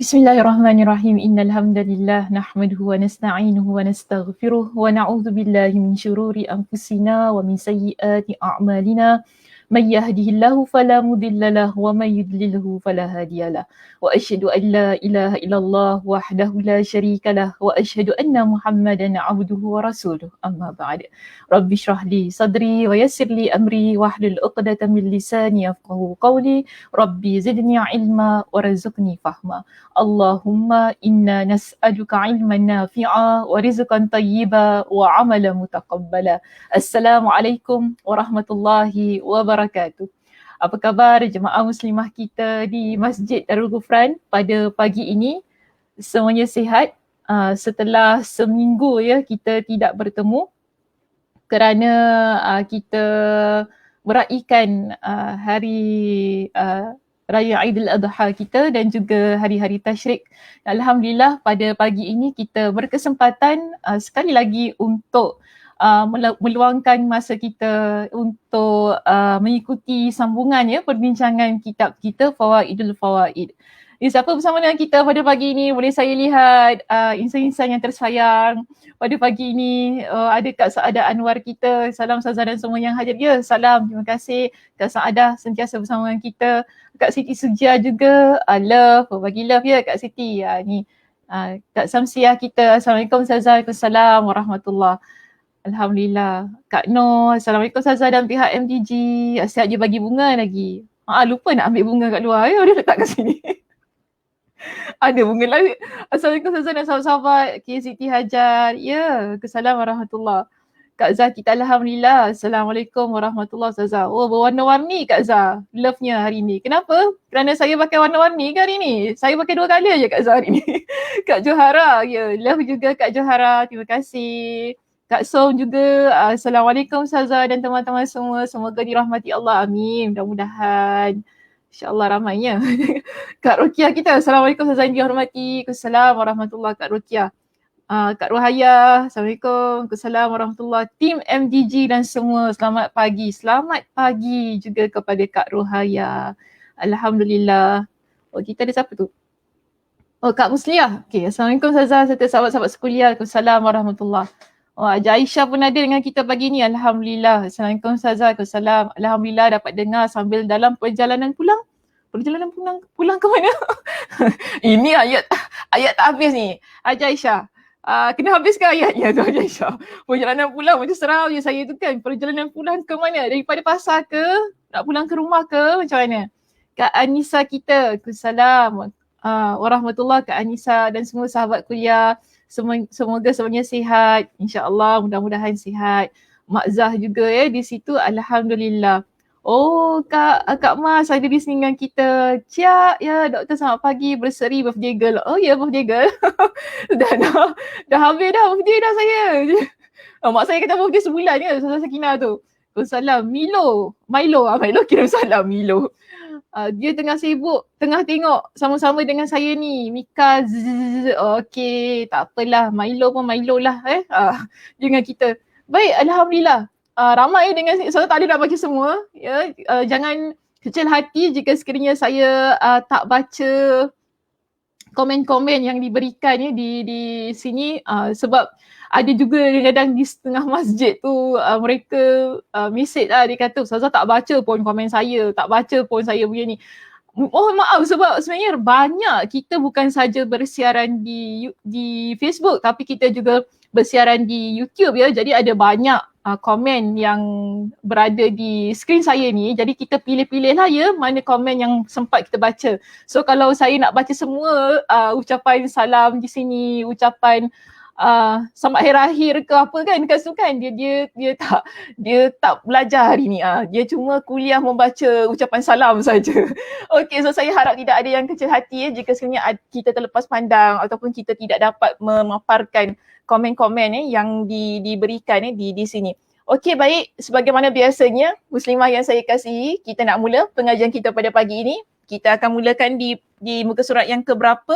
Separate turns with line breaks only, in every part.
Bismillahirrahmanirrahim. Innal hamdalillah nahmaduhu wa nasta'inuhu wa nastaghfiruh wa na'udzu billahi min syururi anfusina wa min sayyiati a'malina. May yahdihillahu fala mudilla lahu wa may yudlilhu fala hadiyalah. Wa asyhadu an la ilaha illallah wahdahu la syarika lah wa asyhadu anna Muhammadan 'abduhu wa rasuluh. Amma ba'd. Rabbi shrah li sadri wa yassir li amri wahlul 'uqdatam min lisani yafqahu qawli. Rabbi zidni 'ilma warzuqni fahma. Allahumma inna nas'aluka ilman nafi'a wa rizqan tayyiba wa amalan mutaqabbala. Assalamualaikum warahmatullahi wabarakatuh. Apa khabar jemaah muslimah kita di Masjid Darul Ghufran pada pagi ini? Semuanya sihat? Setelah seminggu ya kita tidak bertemu kerana kita meraihkan hari Raya Aidil Adha kita dan juga hari-hari tasyrik. Alhamdulillah pada pagi ini kita berkesempatan sekali lagi untuk meluangkan masa kita untuk mengikuti sambungan ya perbincangan kitab kita Fawaidul Fawaid. Siapa bersama dengan kita pada pagi ini? Boleh saya lihat insan-insan yang tersayang pada pagi ini. Ada Kak Saadah Anwar kita. Salam Ustazah dan semua yang hadir. Ya, salam. Terima kasih Kak Saadah sentiasa bersama dengan kita. Kak Siti Sujia juga. Love. Bagi love ya Kak Siti. Ni Kak Samsiah kita. Assalamualaikum Ustazah. Waalaikumsalam warahmatullahi. Alhamdulillah. Kak Noh. Assalamualaikum Ustazah dan pihak MDG. Siap je bagi bunga lagi. Lupa nak ambil bunga kat luar. Ya, dia letak kat sini. Ada bunga lain. Assalamualaikum Ustazah dan sahabat-sahabat Siti Hajar. Ya, Assalamualaikum warahmatullahi. Kak Zah kita Alhamdulillah. Assalamualaikum warahmatullahi Ustazah. Oh, berwarna-warni Kak Zah. Love-nya hari ni. Kenapa? Kerana saya pakai warna-warni ke hari ni? Saya pakai 2 colour je Kak Zah hari ni. Kak Johara. Ya, love juga Kak Johara. Terima kasih. Kak Som juga. Assalamualaikum Ustazah dan teman-teman semua. Semoga dirahmati Allah. Amin. Mudah-mudahan. InsyaAllah ramainya. Kak Rukiah kita. Assalamualaikum Ustazah yang dihormati. Assalamualaikum warahmatullahi Kak Rukiah. Kak Ruhaya. Assalamualaikum. Assalamualaikum warahmatullahi. Tim MDG dan semua. Selamat pagi. Selamat pagi juga kepada Kak Ruhaya. Alhamdulillah. Oh, kita ada siapa tu? Oh, Kak Musliah. Okay. Assalamualaikum Ustazah serta sahabat-sahabat sekuliah. Assalamualaikum warahmatullahi. Oh, Haji Aisyah pun ada dengan kita pagi ni. Alhamdulillah. Assalamualaikum Ustazah. Assalam. Alhamdulillah dapat dengar sambil dalam perjalanan pulang. Perjalanan pulang ke mana? Ini ayat tak habis ni. Haji Aisyah. Kena habiskan ayatnya tu Haji Aisyah. Perjalanan pulang macam seram je saya tu kan. Perjalanan pulang ke mana? Daripada pasar ke? Nak pulang ke rumah ke? Macam mana? Kak Anissa kita. Assalam. Warahmatullahi Kak Anissa dan semua sahabat kuliah. Semoga semuanya sihat. InsyaAllah mudah-mudahan sihat. Mak Zah juga ya di situ. Alhamdulillah. Oh Kak Mas ada di sini dengan kita. Cia ya doktor selamat pagi berseri birthday girl. Oh ya birthday girl. dah habis dah birthday dah saya. Mak saya kata birthday sebulan je Ustazah Sakinah tu. Salam Milo kirim salam Milo. Dia tengah sibuk, tengah tengok sama-sama dengan saya ni. Mika okey, tak apalah. Milo pun Milo lah dia dengan kita. Baik, Alhamdulillah. Ramai dengan saya tak ada nak baca semua. Ya, jangan kecil hati jika sekiranya saya tak baca komen-komen yang diberikan ya di sini sebab ada juga kadang-kadang di setengah masjid tu mereka mesej lah, dia kata Ustazah tak baca pun komen saya, tak baca pun saya punya ni. Oh maaf sebab sebenarnya banyak kita bukan saja bersiaran di Facebook tapi kita juga bersiaran di YouTube ya. Jadi ada banyak komen yang berada di skrin saya ni. Jadi kita pilih-pilih lah ya mana komen yang sempat kita baca. So kalau saya nak baca semua ucapan salam di sini, ucapan selamat hari akhir ke apa kan dekat situ kan dia tak belajar hari ni dia cuma kuliah membaca ucapan salam saja. Okey, so saya harap tidak ada yang kecil hati jika sebenarnya kita terlepas pandang ataupun kita tidak dapat memaparkan komen-komen yang diberikan di sini. Okey, baik, sebagaimana biasanya muslimah yang saya kasihi, kita nak mula pengajian kita pada pagi ini. Kita akan mulakan di muka surat yang keberapa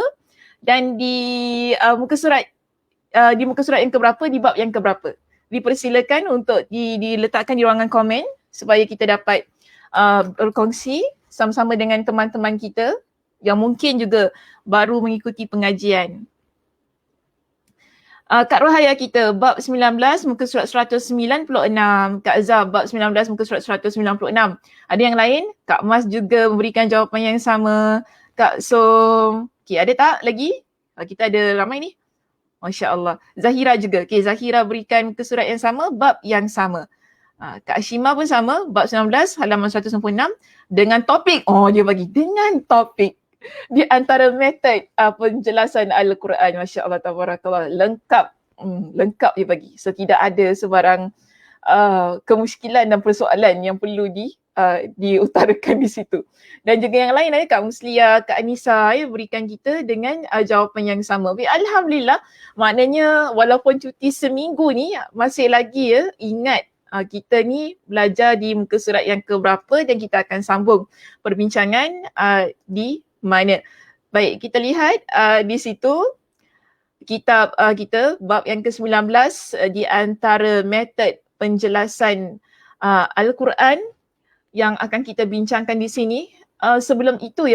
dan di muka surat yang keberapa, di bab yang keberapa. Dipersilakan untuk diletakkan di ruangan komen supaya kita dapat berkongsi sama-sama dengan teman-teman kita yang mungkin juga baru mengikuti pengajian. Kak Rohaya kita bab 19 muka surat 196, Kak Azhar bab 19 muka surat 196. Ada yang lain? Kak Mas juga memberikan jawapan yang sama. Kak Som, okay, ada tak lagi? Kita ada ramai ni. Masya Allah. Zahira juga. Okay, Zahira berikan muka surat yang sama, bab yang sama. Kak Ashima pun sama, bab 19 halaman 196 dengan topik. Oh, dia bagi dengan topik. Di antara metod penjelasan Al-Quran, Masya Allah, tabarakallah, lengkap dia bagi. So tidak ada sebarang kemusykilan dan persoalan yang perlu diutarakan di situ. Dan juga yang lain, Kak Muslia, Kak Anissa berikan kita dengan jawapan yang sama. Alhamdulillah, maknanya walaupun cuti seminggu ni masih lagi ingat kita ni belajar di muka surat yang keberapa dan kita akan sambung perbincangan di mana. Baik, kita lihat di situ kitab kita bab yang ke-19 di antara metod penjelasan Al-Quran yang akan kita bincangkan di sini. Sebelum itu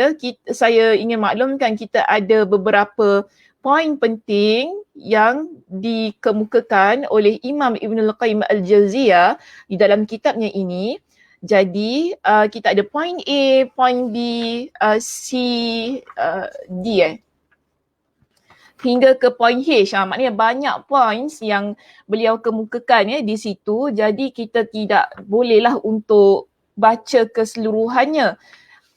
saya ingin maklumkan kita ada beberapa poin penting yang dikemukakan oleh Imam Ibnul Qayyim Al-Jauziyah di dalam kitabnya ini. Jadi kita ada poin A, poin B, C, D hingga ke poin H. Maknanya banyak points yang beliau kemukakan di situ. Jadi kita tidak bolehlah untuk baca keseluruhannya.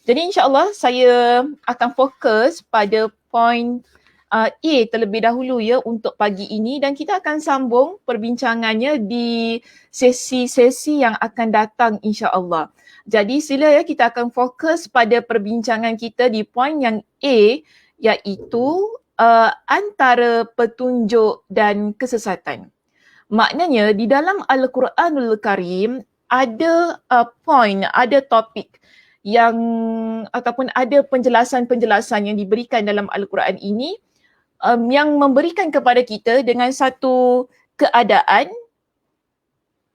Jadi insya-Allah saya akan fokus pada poin A terlebih dahulu untuk pagi ini dan kita akan sambung perbincangannya di sesi-sesi yang akan datang insya-Allah. Jadi sila kita akan fokus pada perbincangan kita di poin yang A, iaitu antara petunjuk dan kesesatan. Maknanya di dalam Al-Quranul Karim ada poin, ada topik yang ataupun ada penjelasan-penjelasan yang diberikan dalam Al-Quran ini yang memberikan kepada kita dengan satu keadaan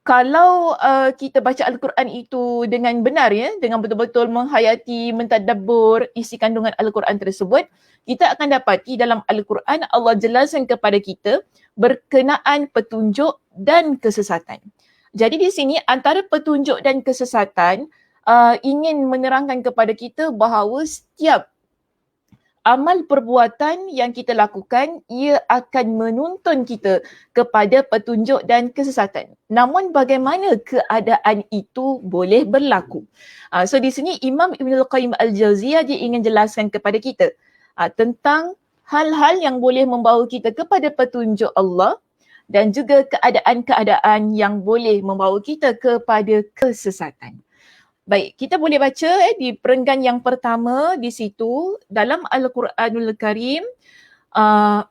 kalau kita baca Al-Quran itu dengan benar dengan betul-betul menghayati, mentadabbur isi kandungan Al-Quran tersebut, kita akan dapati dalam Al-Quran Allah jelaskan kepada kita berkenaan petunjuk dan kesesatan. Jadi di sini antara petunjuk dan kesesatan ingin menerangkan kepada kita bahawa setiap amal perbuatan yang kita lakukan, ia akan menuntun kita kepada petunjuk dan kesesatan. Namun bagaimana keadaan itu boleh berlaku? So di sini Imam Ibnul Qayyim Al-Jauziyah dia ingin jelaskan kepada kita tentang hal-hal yang boleh membawa kita kepada petunjuk Allah dan juga keadaan-keadaan yang boleh membawa kita kepada kesesatan. Baik, kita boleh baca di perenggan yang pertama di situ dalam Al-Quranul Karim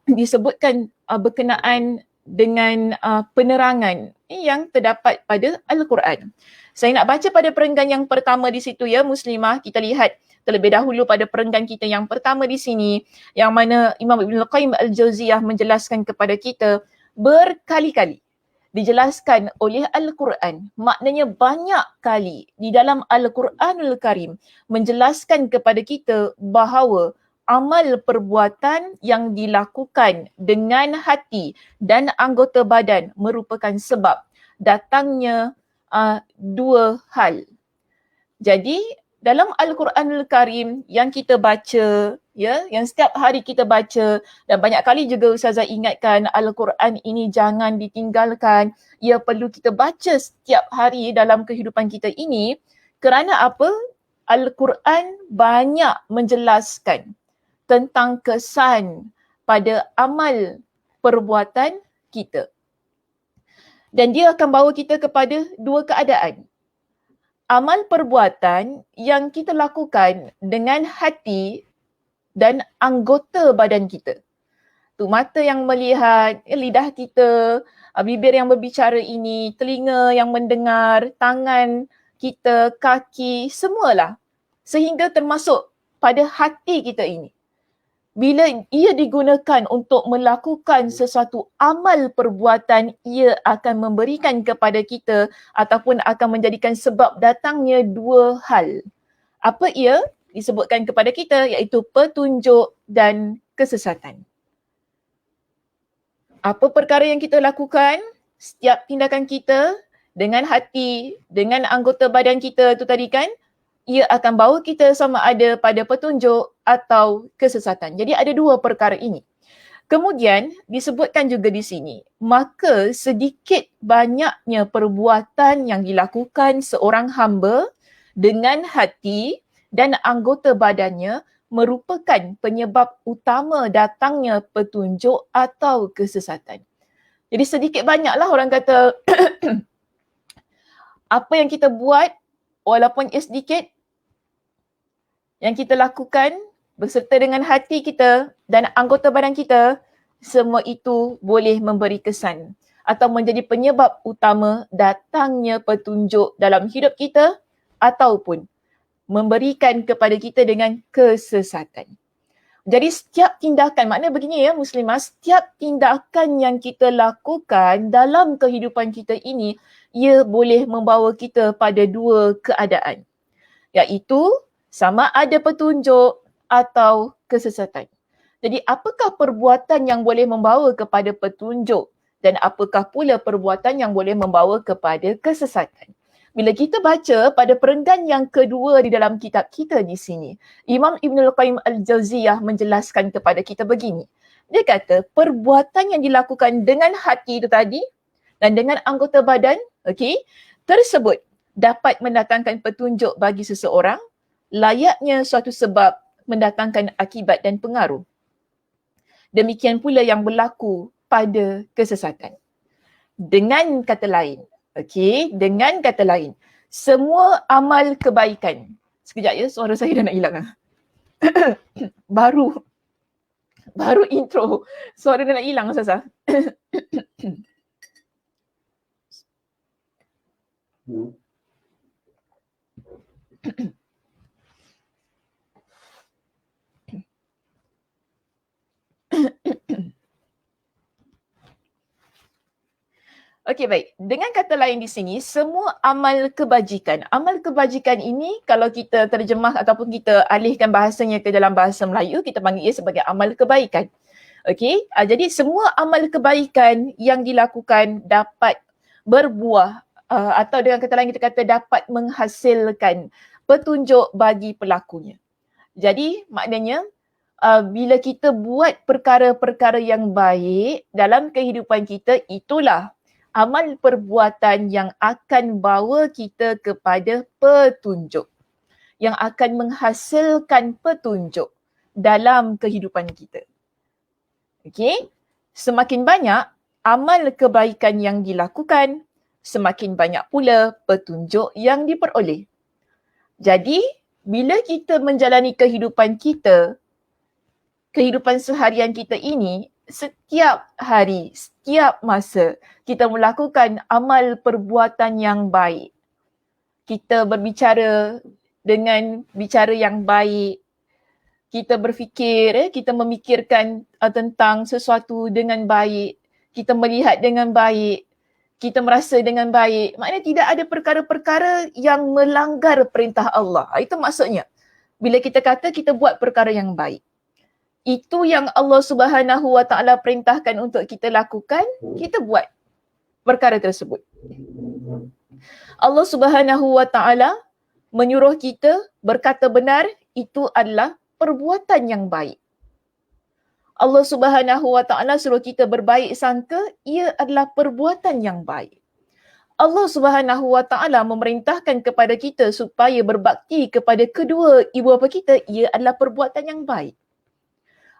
disebutkan berkenaan dengan penerangan yang terdapat pada Al-Quran. Saya nak baca pada perenggan yang pertama di situ Muslimah. Kita lihat terlebih dahulu pada perenggan kita yang pertama di sini yang mana Imam Ibnul Qayyim Al-Jauziyah menjelaskan kepada kita berkali-kali. Dijelaskan oleh Al-Quran. Maknanya banyak kali di dalam Al-Quranul Karim menjelaskan kepada kita bahawa amal perbuatan yang dilakukan dengan hati dan anggota badan merupakan sebab datangnya dua hal. Jadi dalam Al-Quranul Karim yang kita baca, yang setiap hari kita baca dan banyak kali juga Ustazah ingatkan Al-Quran ini jangan ditinggalkan. Ia perlu kita baca setiap hari dalam kehidupan kita ini kerana apa? Al-Quran banyak menjelaskan tentang kesan pada amal perbuatan kita. Dan dia akan bawa kita kepada dua keadaan. Amal perbuatan yang kita lakukan dengan hati dan anggota badan kita. Tu mata yang melihat, lidah kita, bibir yang berbicara ini, telinga yang mendengar, tangan kita, kaki, semualah. Sehingga termasuk pada hati kita ini. Bila ia digunakan untuk melakukan sesuatu amal perbuatan, ia akan memberikan kepada kita ataupun akan menjadikan sebab datangnya dua hal. Apa ia? disebutkan kepada kita, iaitu petunjuk dan kesesatan. Apa perkara yang kita lakukan, setiap tindakan kita dengan hati, dengan anggota badan kita tu tadi kan, ia akan bawa kita sama ada pada petunjuk atau kesesatan. Jadi ada dua perkara ini. Kemudian disebutkan juga di sini, maka sedikit banyaknya perbuatan yang dilakukan seorang hamba dengan hati dan anggota badannya merupakan penyebab utama datangnya petunjuk atau kesesatan. Jadi sedikit banyaklah orang kata apa yang kita buat walaupun ia sedikit, yang kita lakukan berserta dengan hati kita dan anggota badan kita, semua itu boleh memberi kesan atau menjadi penyebab utama datangnya petunjuk dalam hidup kita ataupun memberikan kepada kita dengan kesesatan. Jadi setiap tindakan, maknanya begini ya muslimah, setiap tindakan yang kita lakukan dalam kehidupan kita ini, ia boleh membawa kita pada dua keadaan. Iaitu sama ada petunjuk atau kesesatan. Jadi apakah perbuatan yang boleh membawa kepada petunjuk dan apakah pula perbuatan yang boleh membawa kepada kesesatan? Bila kita baca pada perenggan yang kedua di dalam kitab kita di sini, Imam Ibnul Qayyim Al-Jauziyah menjelaskan kepada kita begini. Dia kata perbuatan yang dilakukan dengan hati itu tadi dan dengan anggota badan, tersebut dapat mendatangkan petunjuk bagi seseorang, layaknya suatu sebab mendatangkan akibat dan pengaruh. Demikian pula yang berlaku pada kesesatan. Dengan kata lain, semua amal kebaikan. Sekejap ya, suara saya dah nak hilang. baru intro, suara dah nak hilang Ustazah. Okey, baik. Dengan kata lain di sini, semua amal kebajikan. Amal kebajikan ini kalau kita terjemah ataupun kita alihkan bahasanya ke dalam bahasa Melayu, kita panggil ia sebagai amal kebaikan. Okey, jadi semua amal kebaikan yang dilakukan dapat berbuah atau dengan kata lain kita kata dapat menghasilkan petunjuk bagi pelakunya. Jadi maknanya bila kita buat perkara-perkara yang baik dalam kehidupan kita, itulah amal perbuatan yang akan bawa kita kepada petunjuk, yang akan menghasilkan petunjuk dalam kehidupan kita. Okey, semakin banyak amal kebaikan yang dilakukan, semakin banyak pula petunjuk yang diperoleh. Jadi, bila kita menjalani kehidupan kita, kehidupan seharian kita ini, setiap hari, setiap masa kita melakukan amal perbuatan yang baik. Kita berbicara dengan bicara yang baik. Kita berfikir, kita memikirkan tentang sesuatu dengan baik. Kita melihat dengan baik. Kita merasa dengan baik. Maknanya tidak ada perkara-perkara yang melanggar perintah Allah. Itu maksudnya. Bila kita kata kita buat perkara yang baik. Itu yang Allah Subhanahu Wa Taala perintahkan untuk kita lakukan, kita buat perkara tersebut. Allah Subhanahu Wa Taala menyuruh kita berkata benar, itu adalah perbuatan yang baik. Allah Subhanahu Wa Taala suruh kita berbaik sangka, ia adalah perbuatan yang baik. Allah Subhanahu Wa Taala memerintahkan kepada kita supaya berbakti kepada kedua ibu bapa kita, ia adalah perbuatan yang baik.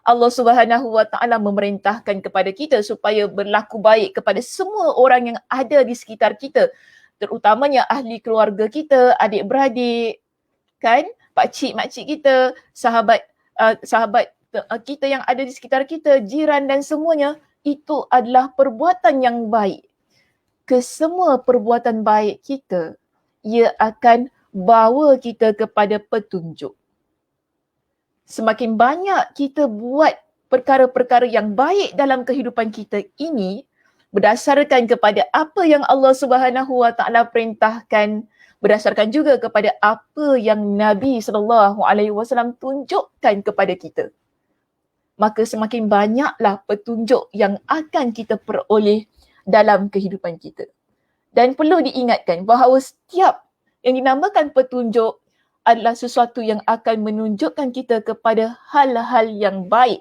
Allah Subhanahu Wa Taala memerintahkan kepada kita supaya berlaku baik kepada semua orang yang ada di sekitar kita, terutamanya ahli keluarga kita, adik-beradik, kan, pakcik, makcik kita, sahabat kita yang ada di sekitar kita, jiran dan semuanya. Itu adalah perbuatan yang baik. Kesemua perbuatan baik kita, ia akan bawa kita kepada petunjuk. Semakin banyak kita buat perkara-perkara yang baik dalam kehidupan kita ini, berdasarkan kepada apa yang Allah Subhanahu Wa Taala perintahkan, berdasarkan juga kepada apa yang Nabi SAW tunjukkan kepada kita. Maka semakin banyaklah petunjuk yang akan kita peroleh dalam kehidupan kita. Dan perlu diingatkan bahawa setiap yang dinamakan petunjuk adalah sesuatu yang akan menunjukkan kita kepada hal-hal yang baik.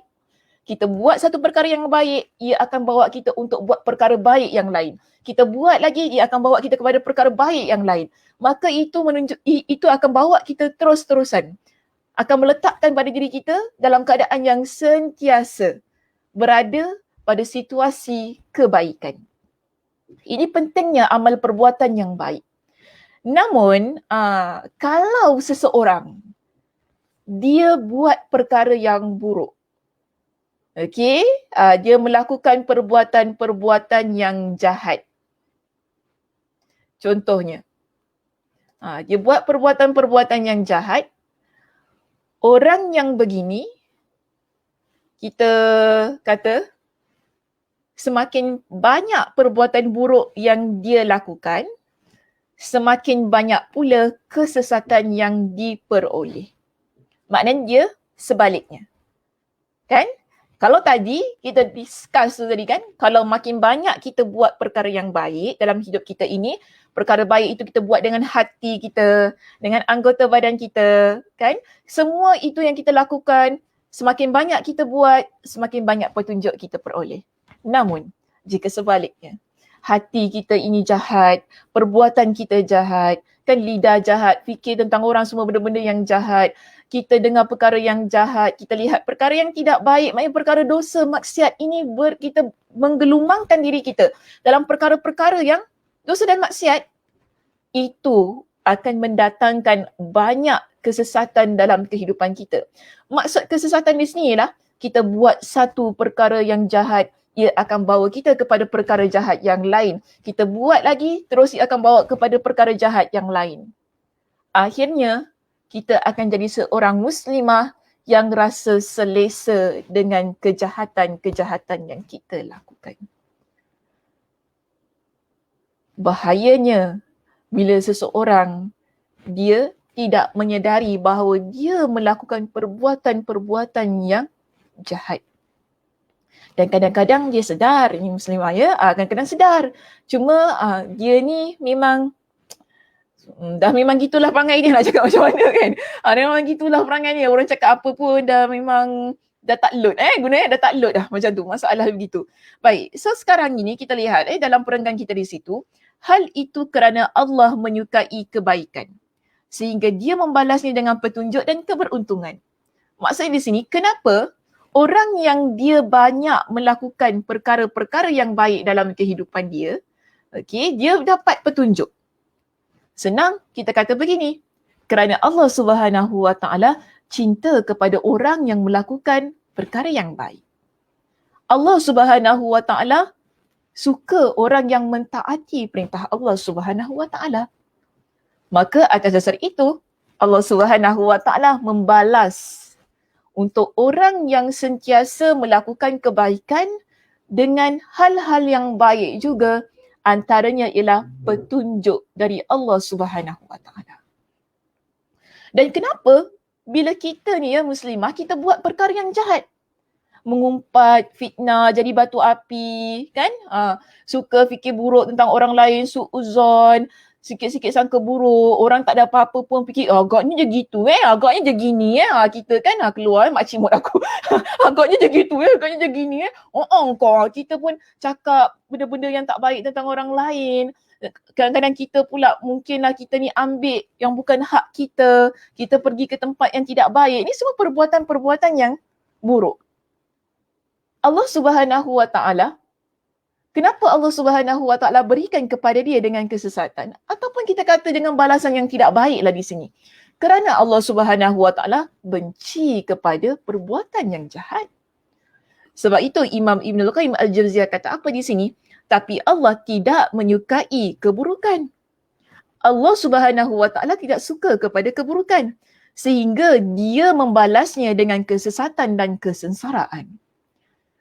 Kita buat satu perkara yang baik, ia akan bawa kita untuk buat perkara baik yang lain. Kita buat lagi, ia akan bawa kita kepada perkara baik yang lain. Maka itu akan bawa kita terus-terusan. Akan meletakkan pada diri kita dalam keadaan yang sentiasa berada pada situasi kebaikan. Ini pentingnya amal perbuatan yang baik. Namun, kalau seseorang dia buat perkara yang buruk, dia melakukan perbuatan-perbuatan yang jahat. Contohnya, dia buat perbuatan-perbuatan yang jahat. Orang yang begini, kita kata, semakin banyak perbuatan buruk yang dia lakukan, semakin banyak pula kesesatan yang diperoleh. Maknanya dia sebaliknya. Kan? Kalau tadi kita discuss tadi kan, kalau makin banyak kita buat perkara yang baik dalam hidup kita ini, perkara baik itu kita buat dengan hati kita, dengan anggota badan kita, kan? Semua itu yang kita lakukan, semakin banyak kita buat, semakin banyak petunjuk kita peroleh. Namun, jika sebaliknya, hati kita ini jahat, perbuatan kita jahat, kan lidah jahat, fikir tentang orang semua benda-benda yang jahat, kita dengar perkara yang jahat, kita lihat perkara yang tidak baik, maknanya perkara dosa, maksiat ini kita menggelumangkan diri kita dalam perkara-perkara yang dosa dan maksiat, itu akan mendatangkan banyak kesesatan dalam kehidupan kita. Maksud kesesatan di sini ialah kita buat satu perkara yang jahat, ia akan bawa kita kepada perkara jahat yang lain. Kita buat lagi, terus ia akan bawa kepada perkara jahat yang lain. Akhirnya, kita akan jadi seorang muslimah yang rasa selesa dengan kejahatan-kejahatan yang kita lakukan. Bahayanya bila seseorang dia tidak menyedari bahawa dia melakukan perbuatan-perbuatan yang jahat. Dan kadang-kadang dia sedar, ini muslimah ya, kadang-kadang sedar. Cuma dia ni memang dah memang gitulah perangai dia, nak cakap macam mana kan. Dia memang gitulah perangai dia. Orang cakap apa pun dah memang dah tak load. Gunanya dah tak load dah macam tu. Masalah begitu. Baik, so sekarang ini kita lihat dalam perenggan kita di situ, hal itu kerana Allah menyukai kebaikan. Sehingga dia membalasnya dengan petunjuk dan keberuntungan. Maksudnya di sini, kenapa orang yang dia banyak melakukan perkara-perkara yang baik dalam kehidupan dia, dia dapat petunjuk. Senang kita kata begini, kerana Allah Subhanahu Wa Taala cinta kepada orang yang melakukan perkara yang baik. Allah Subhanahu Wa Taala suka orang yang mentaati perintah Allah Subhanahu Wa Taala. Maka atas dasar itu, Allah Subhanahu Wa Taala membalas untuk orang yang sentiasa melakukan kebaikan dengan hal-hal yang baik juga, antaranya ialah petunjuk dari Allah Subhanahu Wa Taala. Dan kenapa bila kita ni ya muslimah, kita buat perkara yang jahat, mengumpat, fitnah, jadi batu api, kan? Suka fikir buruk tentang orang lain, suuzon, sikit-sikit sangka buruk, orang tak ada apa-apa pun fikir, agaknya je gitu agaknya je gini kita kan keluar makcik mood aku. Agaknya je gitu agaknya je gini kau kita pun cakap benda-benda yang tak baik tentang orang lain. Kadang-kadang kita pula mungkinlah kita ni ambil yang bukan hak kita, kita pergi ke tempat yang tidak baik. Ini semua perbuatan-perbuatan yang buruk. Allah Subhanahu Wa Taala, kenapa Allah Subhanahu Wa Taala berikan kepada dia dengan kesesatan? Ataupun kita kata dengan balasan yang tidak baiklah di sini. Kerana Allah Subhanahu Wa Taala benci kepada perbuatan yang jahat. Sebab itu Imam Ibn Al-Qayyim Al-Jauziyah kata apa di sini? Tapi Allah tidak menyukai keburukan. Allah Subhanahu Wa Taala tidak suka kepada keburukan. Sehingga dia membalasnya dengan kesesatan dan kesengsaraan.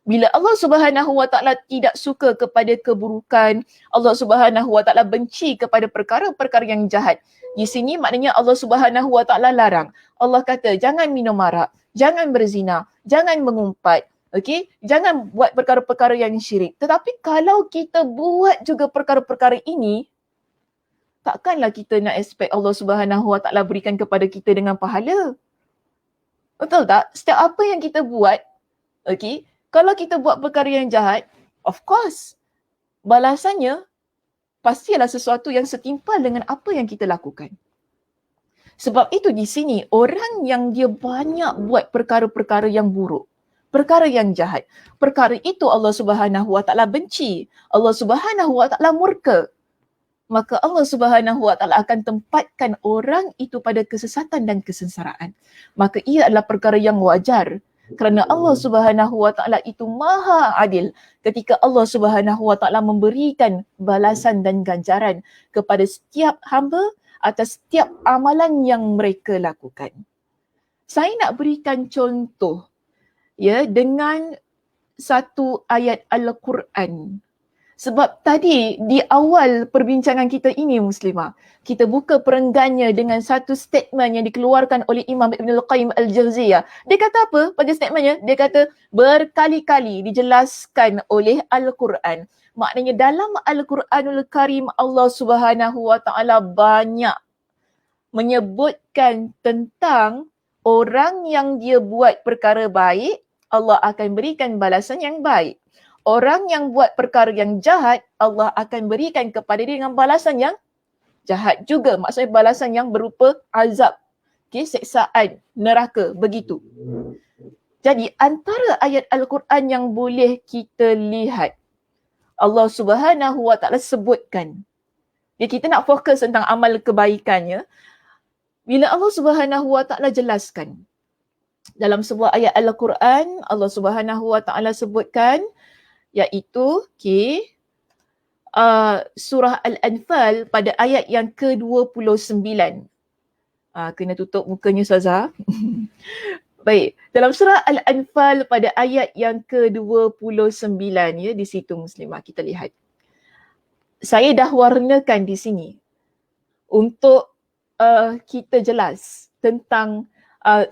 Bila Allah Subhanahu Wa Taala tidak suka kepada keburukan, Allah Subhanahu Wa Taala benci kepada perkara-perkara yang jahat. Di sini maknanya Allah Subhanahu Wa Taala larang. Allah kata jangan minum arak, jangan berzina, jangan mengumpat. Okey, jangan buat perkara-perkara yang syirik. Tetapi kalau kita buat juga perkara-perkara ini, takkanlah kita nak expect Allah Subhanahu Wa Taala berikan kepada kita dengan pahala. Betul tak? Setiap apa yang kita buat, okey, kalau kita buat perkara yang jahat, of course, balasannya pastilah sesuatu yang setimpal dengan apa yang kita lakukan. Sebab itu di sini, orang yang dia banyak buat perkara-perkara yang buruk, perkara yang jahat, perkara itu Allah Subhanahu Wa Taala benci, Allah Subhanahu Wa Taala murka. Maka Allah Subhanahu Wa Taala akan tempatkan orang itu pada kesesatan dan kesengsaraan. Maka ia adalah perkara yang wajar kerana Allah Subhanahu Wa Taala itu maha adil ketika Allah Subhanahu Wa Taala memberikan balasan dan ganjaran kepada setiap hamba atas setiap amalan yang mereka lakukan. Saya nak berikan contoh dengan satu ayat Al-Quran. Sebab tadi di awal perbincangan kita ini Muslimah, kita buka perenggannya dengan satu statement yang dikeluarkan oleh Imam Ibn Al-Qayyim Al-Jawziyah. Dia kata apa pada statementnya? Dia kata berkali-kali dijelaskan oleh Al-Quran. Maknanya dalam Al-Quranul Karim Allah Subhanahu Wa Taala banyak menyebutkan tentang orang yang dia buat perkara baik, Allah akan berikan balasan yang baik. Orang yang buat perkara yang jahat, Allah akan berikan kepada dia dengan balasan yang jahat juga. Maksudnya balasan yang berupa azab, seksaan, neraka, begitu. Jadi antara ayat Al-Quran yang boleh kita lihat, Allah Subhanahu Wa Taala sebutkan. Kita nak fokus tentang amal kebaikannya. Bila Allah Subhanahu Wa Taala jelaskan dalam sebuah ayat Al-Quran, Allah Subhanahu Wa Taala sebutkan iaitu surah Al-Anfal pada ayat yang ke-29. Kena tutup mukanya Ustazah. Baik, dalam surah Al-Anfal pada ayat yang ke-29 di situ Muslimah kita lihat. Saya dah warnakan di sini untuk kita jelas tentang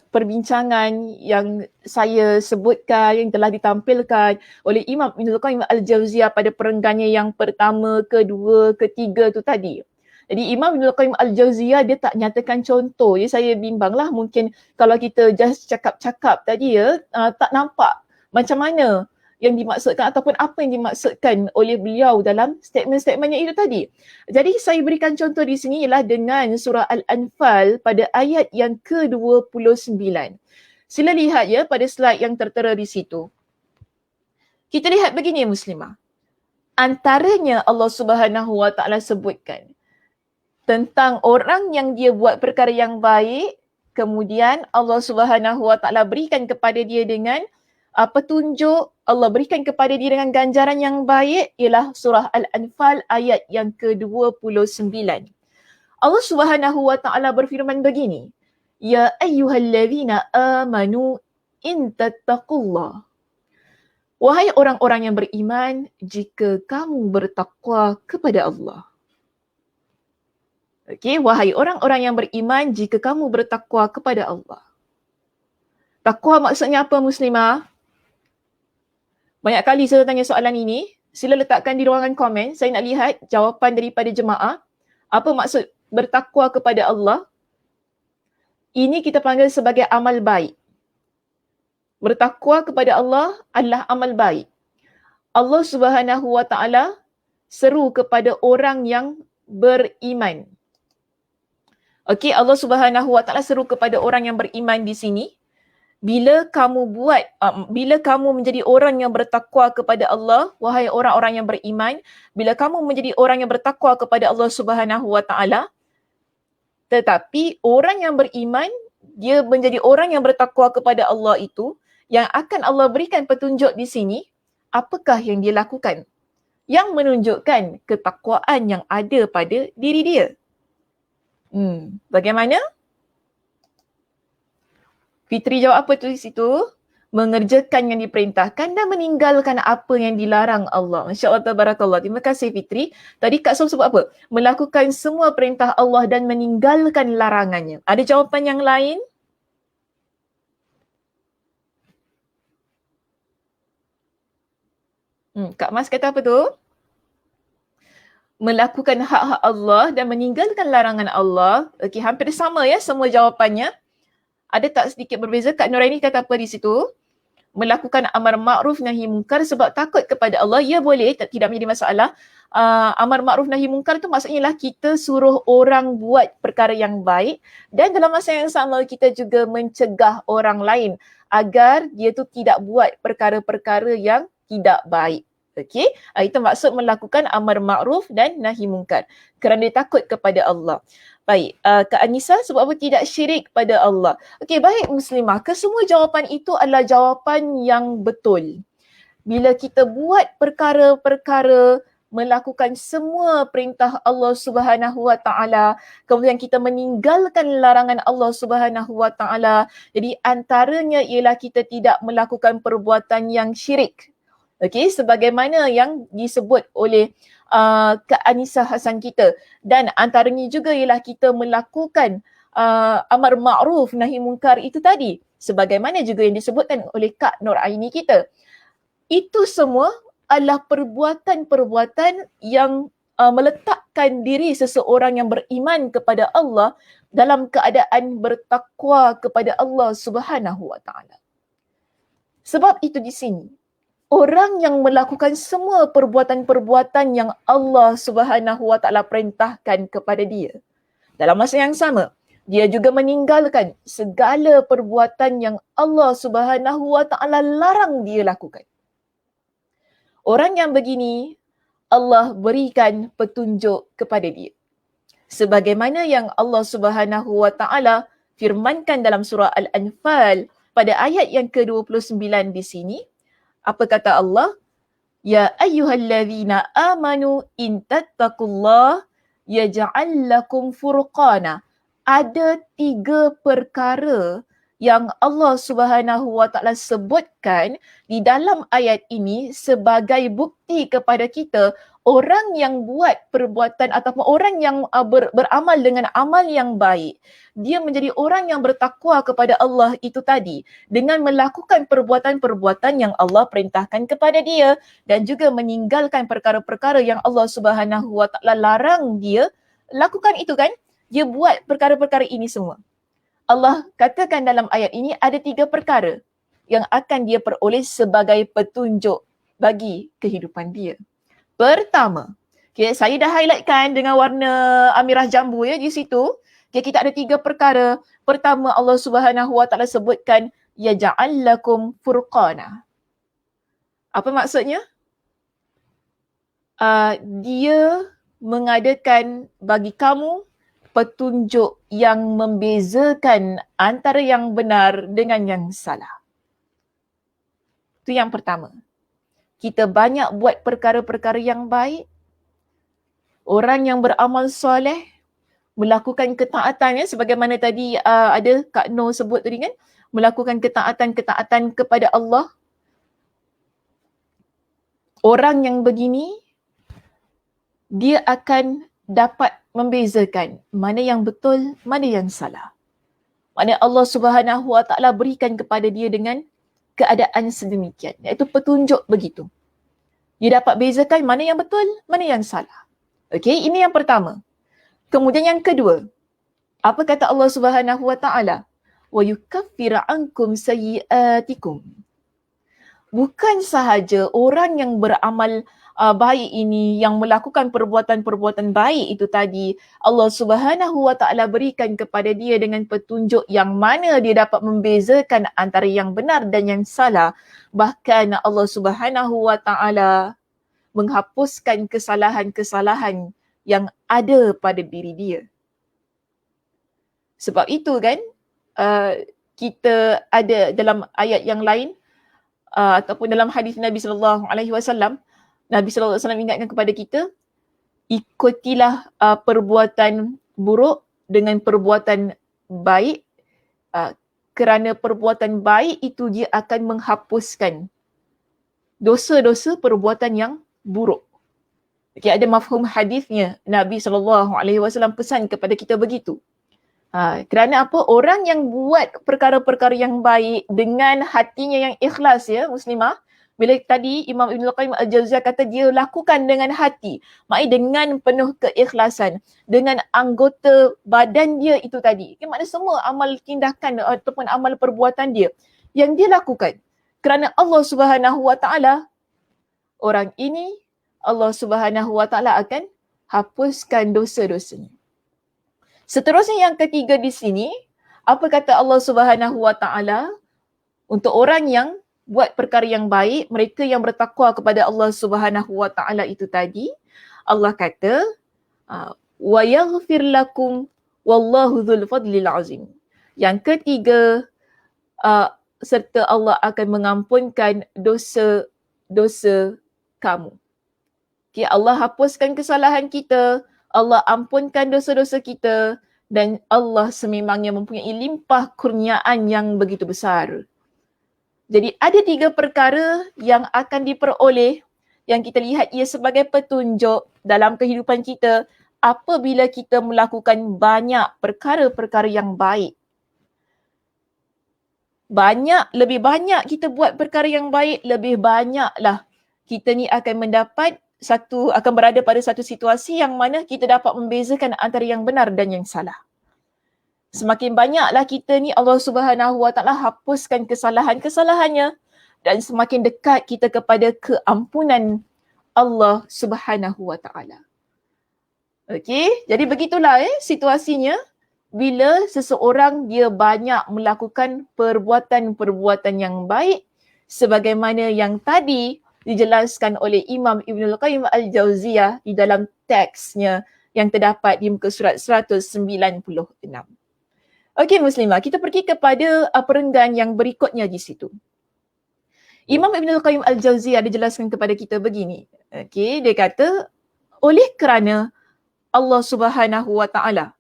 perbincangan yang saya sebutkan, yang telah ditampilkan oleh Imam Ibn Al-Qayyim Al-Jawziyah pada perenggannya yang pertama, kedua, ketiga tu tadi. Jadi Imam Ibn Al-Qayyim Al-Jawziyah dia tak nyatakan contoh. Saya bimbanglah mungkin kalau kita just cakap-cakap tadi tak nampak macam mana yang dimaksudkan ataupun apa yang dimaksudkan oleh beliau dalam statement-statementnya itu tadi. Jadi saya berikan contoh di sini ialah dengan surah Al-Anfal pada ayat yang ke-29. Sila lihat pada slide yang tertera di situ. Kita lihat begini Muslimah. Antaranya Allah Subhanahu Wa Taala sebutkan tentang orang yang dia buat perkara yang baik, kemudian Allah Subhanahu Wa Taala berikan kepada dia dengan petunjuk, Allah berikan kepada dia dengan ganjaran yang baik, ialah surah Al-Anfal ayat yang ke-29. Allah Subhanahu Wa Taala berfirman begini, Ya ayyuhallazina amanu in tattaqullah. Wahai orang-orang yang beriman, jika kamu bertakwa kepada Allah. Wahai orang-orang yang beriman, jika kamu bertakwa kepada Allah. Takwa maksudnya apa Muslimah? Banyak kali saya tanya soalan ini, sila letakkan di ruangan komen. Saya nak lihat jawapan daripada jemaah. Apa maksud bertakwa kepada Allah? Ini kita panggil sebagai amal baik. Bertakwa kepada Allah adalah amal baik. Allah Subhanahu Wa Taala seru kepada orang yang beriman. Allah Subhanahu Wa Taala seru kepada orang yang beriman di sini. Bila kamu menjadi orang yang bertakwa kepada Allah, wahai orang-orang yang beriman, bila kamu menjadi orang yang bertakwa kepada Allah Subhanahu Wa Taala, tetapi orang yang beriman, dia menjadi orang yang bertakwa kepada Allah itu, yang akan Allah berikan petunjuk di sini, apakah yang dia lakukan? Yang menunjukkan ketakwaan yang ada pada diri dia. Bagaimana? Fitri jawab apa tu di situ? mengerjakan yang diperintahkan dan meninggalkan apa yang dilarang Allah. Masya Allah, tabarakallah. Terima kasih Fitri. Tadi Kak Som sebut apa? Melakukan semua perintah Allah dan meninggalkan larangannya. Ada jawapan yang lain? Kak Mas kata apa tu? Melakukan hak-hak Allah dan meninggalkan larangan Allah. Okey, hampir sama ya semua jawapannya. Ada tak sedikit berbeza? Kak Nuraini kata apa di situ? Melakukan amar ma'ruf nahi munkar sebab takut kepada Allah. Ya boleh, tidak menjadi masalah. Amar ma'ruf nahi munkar tu maksudnya lah kita suruh orang buat perkara yang baik dan dalam masa yang sama kita juga mencegah orang lain agar dia tu tidak buat perkara-perkara yang tidak baik. Okey, itu maksud melakukan amar ma'ruf dan nahi munkar kerana dia takut kepada Allah. Baik, Kak Anissa, sebab apa tidak syirik pada Allah? Okey, baik Muslimah, kesemua jawapan itu adalah jawapan yang betul. Bila kita buat perkara-perkara, melakukan semua perintah Allah Subhanahu Wa Taala, kemudian kita meninggalkan larangan Allah Subhanahu Wa Taala, jadi antaranya ialah kita tidak melakukan perbuatan yang syirik. Okey, sebagaimana yang disebut oleh Kak Anissa Hasan kita, dan antaranya juga ialah kita melakukan amar ma'ruf nahi munkar itu tadi, sebagaimana juga yang disebutkan oleh Kak Nur Aini kita. Itu semua adalah perbuatan-perbuatan yang meletakkan diri seseorang yang beriman kepada Allah dalam keadaan bertakwa kepada Allah Subhanahu Wa Taala. Sebab itu di sini orang yang melakukan semua perbuatan-perbuatan yang Allah Subhanahu Wa Taala perintahkan kepada dia, dalam masa yang sama, dia juga meninggalkan segala perbuatan yang Allah Subhanahu Wa Taala larang dia lakukan. Orang yang begini, Allah berikan petunjuk kepada dia. Sebagaimana yang Allah Subhanahu Wa Taala firmankan dalam surah Al-Anfal pada ayat yang ke-29 di sini, apa kata Allah? Ya ayyuhallazina amanu in tattaqullah yaj'al lakum furqana. Ada 3 perkara yang Allah Subhanahu Wa Taala sebutkan di dalam ayat ini sebagai bukti kepada kita orang yang buat perbuatan ataupun orang yang beramal dengan amal yang baik, dia menjadi orang yang bertakwa kepada Allah itu tadi dengan melakukan perbuatan-perbuatan yang Allah perintahkan kepada dia dan juga meninggalkan perkara-perkara yang Allah Subhanahu Wa Taala larang dia lakukan itu kan. Dia buat perkara-perkara ini semua. Allah katakan dalam ayat ini ada 3 perkara yang akan dia peroleh sebagai petunjuk bagi kehidupan dia. Pertama, okay, saya dah highlightkan dengan warna amirah jambu ya di situ. Okay, kita ada 3 perkara. Pertama, Allah Subhanahu Wa Taala sebutkan yaj'al lakum furqana. Apa maksudnya? Dia mengadakan bagi kamu petunjuk yang membezakan antara yang benar dengan yang salah. Itu yang pertama. Kita banyak buat perkara-perkara yang baik. Orang yang beramal soleh, melakukan ketaatan ya, sebagaimana tadi ada Kak Noh sebut tadi kan, melakukan ketaatan-ketaatan kepada Allah. Orang yang begini, dia akan dapat membezakan mana yang betul, mana yang salah. Mana Allah Subhanahu Wa Taala berikan kepada dia dengan keadaan sedemikian, iaitu petunjuk begitu. Dia dapat bezakan mana yang betul, mana yang salah. Okey, ini yang pertama. Kemudian yang kedua, apa kata Allah Subhanahu Wa Taala? Wa yukaffir ankum sayyi'atikum. Bukan sahaja orang yang beramal baik ini, yang melakukan perbuatan-perbuatan baik itu tadi, Allah Subhanahu Wa Taala berikan kepada dia dengan petunjuk yang mana dia dapat membezakan antara yang benar dan yang salah. Bahkan Allah Subhanahu Wa Taala menghapuskan kesalahan-kesalahan yang ada pada diri dia. Sebab itu kan, kita ada dalam ayat yang lain ataupun dalam hadis Nabi SAW, Nabi SAW ingatkan kepada kita, ikutilah perbuatan buruk dengan perbuatan baik, kerana perbuatan baik itu dia akan menghapuskan dosa-dosa perbuatan yang buruk. Okay, ada mafhum hadisnya. Nabi SAW pesan kepada kita begitu. Kerana apa? Orang yang buat perkara-perkara yang baik dengan hatinya yang ikhlas, ya muslimah. Bila tadi Imam Ibn Al-Qayyim Al-Jauziyah kata dia lakukan dengan hati. Maknanya dengan penuh keikhlasan. Dengan anggota badan dia itu tadi. Maknanya semua amal tindakan ataupun amal perbuatan dia yang dia lakukan kerana Allah Subhanahu Wa Taala, orang ini Allah Subhanahu Wa Taala akan hapuskan dosa-dosanya. Seterusnya yang ketiga di sini, apa kata Allah Subhanahu Wa Taala untuk orang yang buat perkara yang baik, mereka yang bertakwa kepada Allah Subhanahu Wa Taala itu tadi, Allah kata wa yaghfir lakum wallahu dzul fadlil azim. Yang ketiga, serta Allah akan mengampunkan dosa-dosa kamu. Okay, Allah hapuskan kesalahan kita, Allah ampunkan dosa-dosa kita, dan Allah sememangnya mempunyai limpah kurniaan yang begitu besar. Jadi ada 3 perkara yang akan diperoleh, yang kita lihat ia sebagai petunjuk dalam kehidupan kita apabila kita melakukan banyak perkara-perkara yang baik. Lebih banyak kita buat perkara yang baik, lebih banyaklah kita ni akan akan berada pada satu situasi yang mana kita dapat membezakan antara yang benar dan yang salah. Semakin banyaklah kita ni Allah Subhanahu Wa Taala hapuskan kesalahan-kesalahannya dan semakin dekat kita kepada keampunan Allah Subhanahu Wa Taala. Okey, jadi begitulah situasinya bila seseorang dia banyak melakukan perbuatan-perbuatan yang baik sebagaimana yang tadi dijelaskan oleh Imam Ibn Al-Qayyim Al-Jauziyah di dalam teksnya yang terdapat di muka surat 196. Okey muslimah, kita pergi kepada perenggan yang berikutnya di situ. Imam Ibn Al-Qayyim Al-Jauziyah dijelaskan kepada kita begini. Okey, dia kata oleh kerana Allah Subhanahu Wa Taala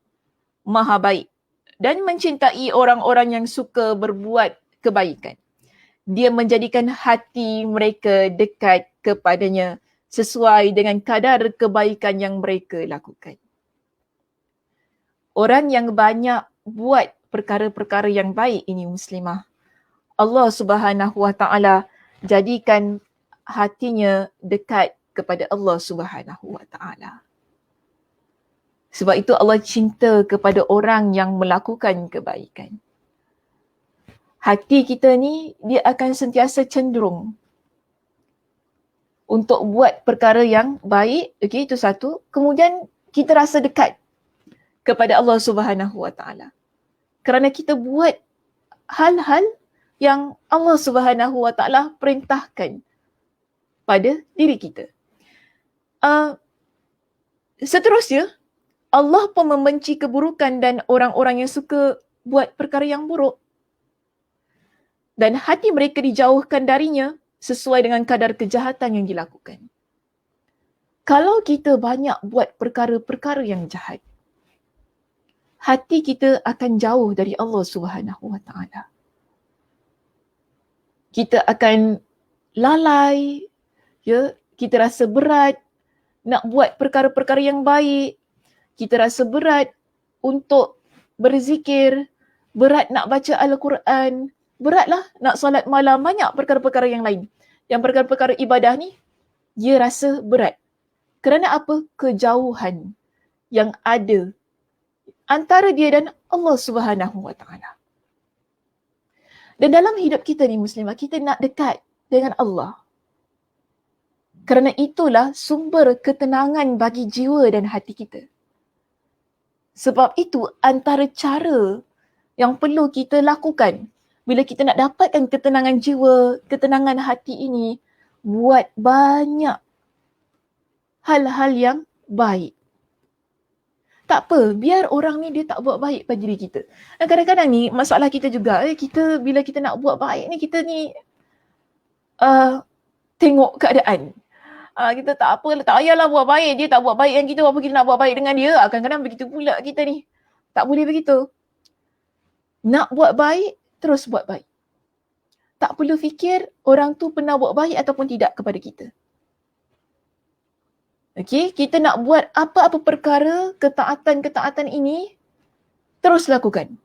Maha baik dan mencintai orang-orang yang suka berbuat kebaikan. Dia menjadikan hati mereka dekat kepadanya sesuai dengan kadar kebaikan yang mereka lakukan. Orang yang banyak buat perkara-perkara yang baik ini muslimah, Allah Subhanahu Wa Taala jadikan hatinya dekat kepada Allah Subhanahu Wa Taala. Sebab itu Allah cinta kepada orang yang melakukan kebaikan. Hati kita ni dia akan sentiasa cenderung untuk buat perkara yang baik. Okey, itu satu. Kemudian kita rasa dekat kepada Allah Subhanahu Wa Taala. Kerana kita buat hal-hal yang Allah Subhanahu Wa Taala perintahkan pada diri kita. Seterusnya, Allah pun membenci keburukan dan orang-orang yang suka buat perkara yang buruk. Dan hati mereka dijauhkan darinya sesuai dengan kadar kejahatan yang dilakukan. Kalau kita banyak buat perkara-perkara yang jahat, hati kita akan jauh dari Allah Subhanahu Wa Taala. Kita akan lalai, kita rasa berat nak buat perkara-perkara yang baik. Kita rasa berat untuk berzikir, berat nak baca Al-Quran, beratlah nak solat malam, banyak perkara-perkara yang lain. Yang perkara-perkara ibadah ni, dia rasa berat. Kerana apa? Kejauhan yang ada antara dia dan Allah Subhanahu Wa Taala. Dan dalam hidup kita ni muslimah, kita nak dekat dengan Allah. Kerana itulah sumber ketenangan bagi jiwa dan hati kita. Sebab itu antara cara yang perlu kita lakukan bila kita nak dapatkan ketenangan jiwa, ketenangan hati ini, buat banyak hal-hal yang baik. Tak apa, biar orang ni dia tak buat baik pada diri kita. Dan kadang-kadang ni masalah kita juga, kita bila kita nak buat baik ni, kita ni tengok keadaan. Kita tak payahlah buat baik, dia tak buat baik dengan kita, apa kita nak buat baik dengan dia? Kadang-kadang begitu pula kita ni. Tak boleh begitu. Nak buat baik, terus buat baik. Tak perlu fikir orang tu pernah buat baik ataupun tidak kepada kita. Okey, kita nak buat apa-apa perkara, ketaatan-ketaatan ini, terus lakukan.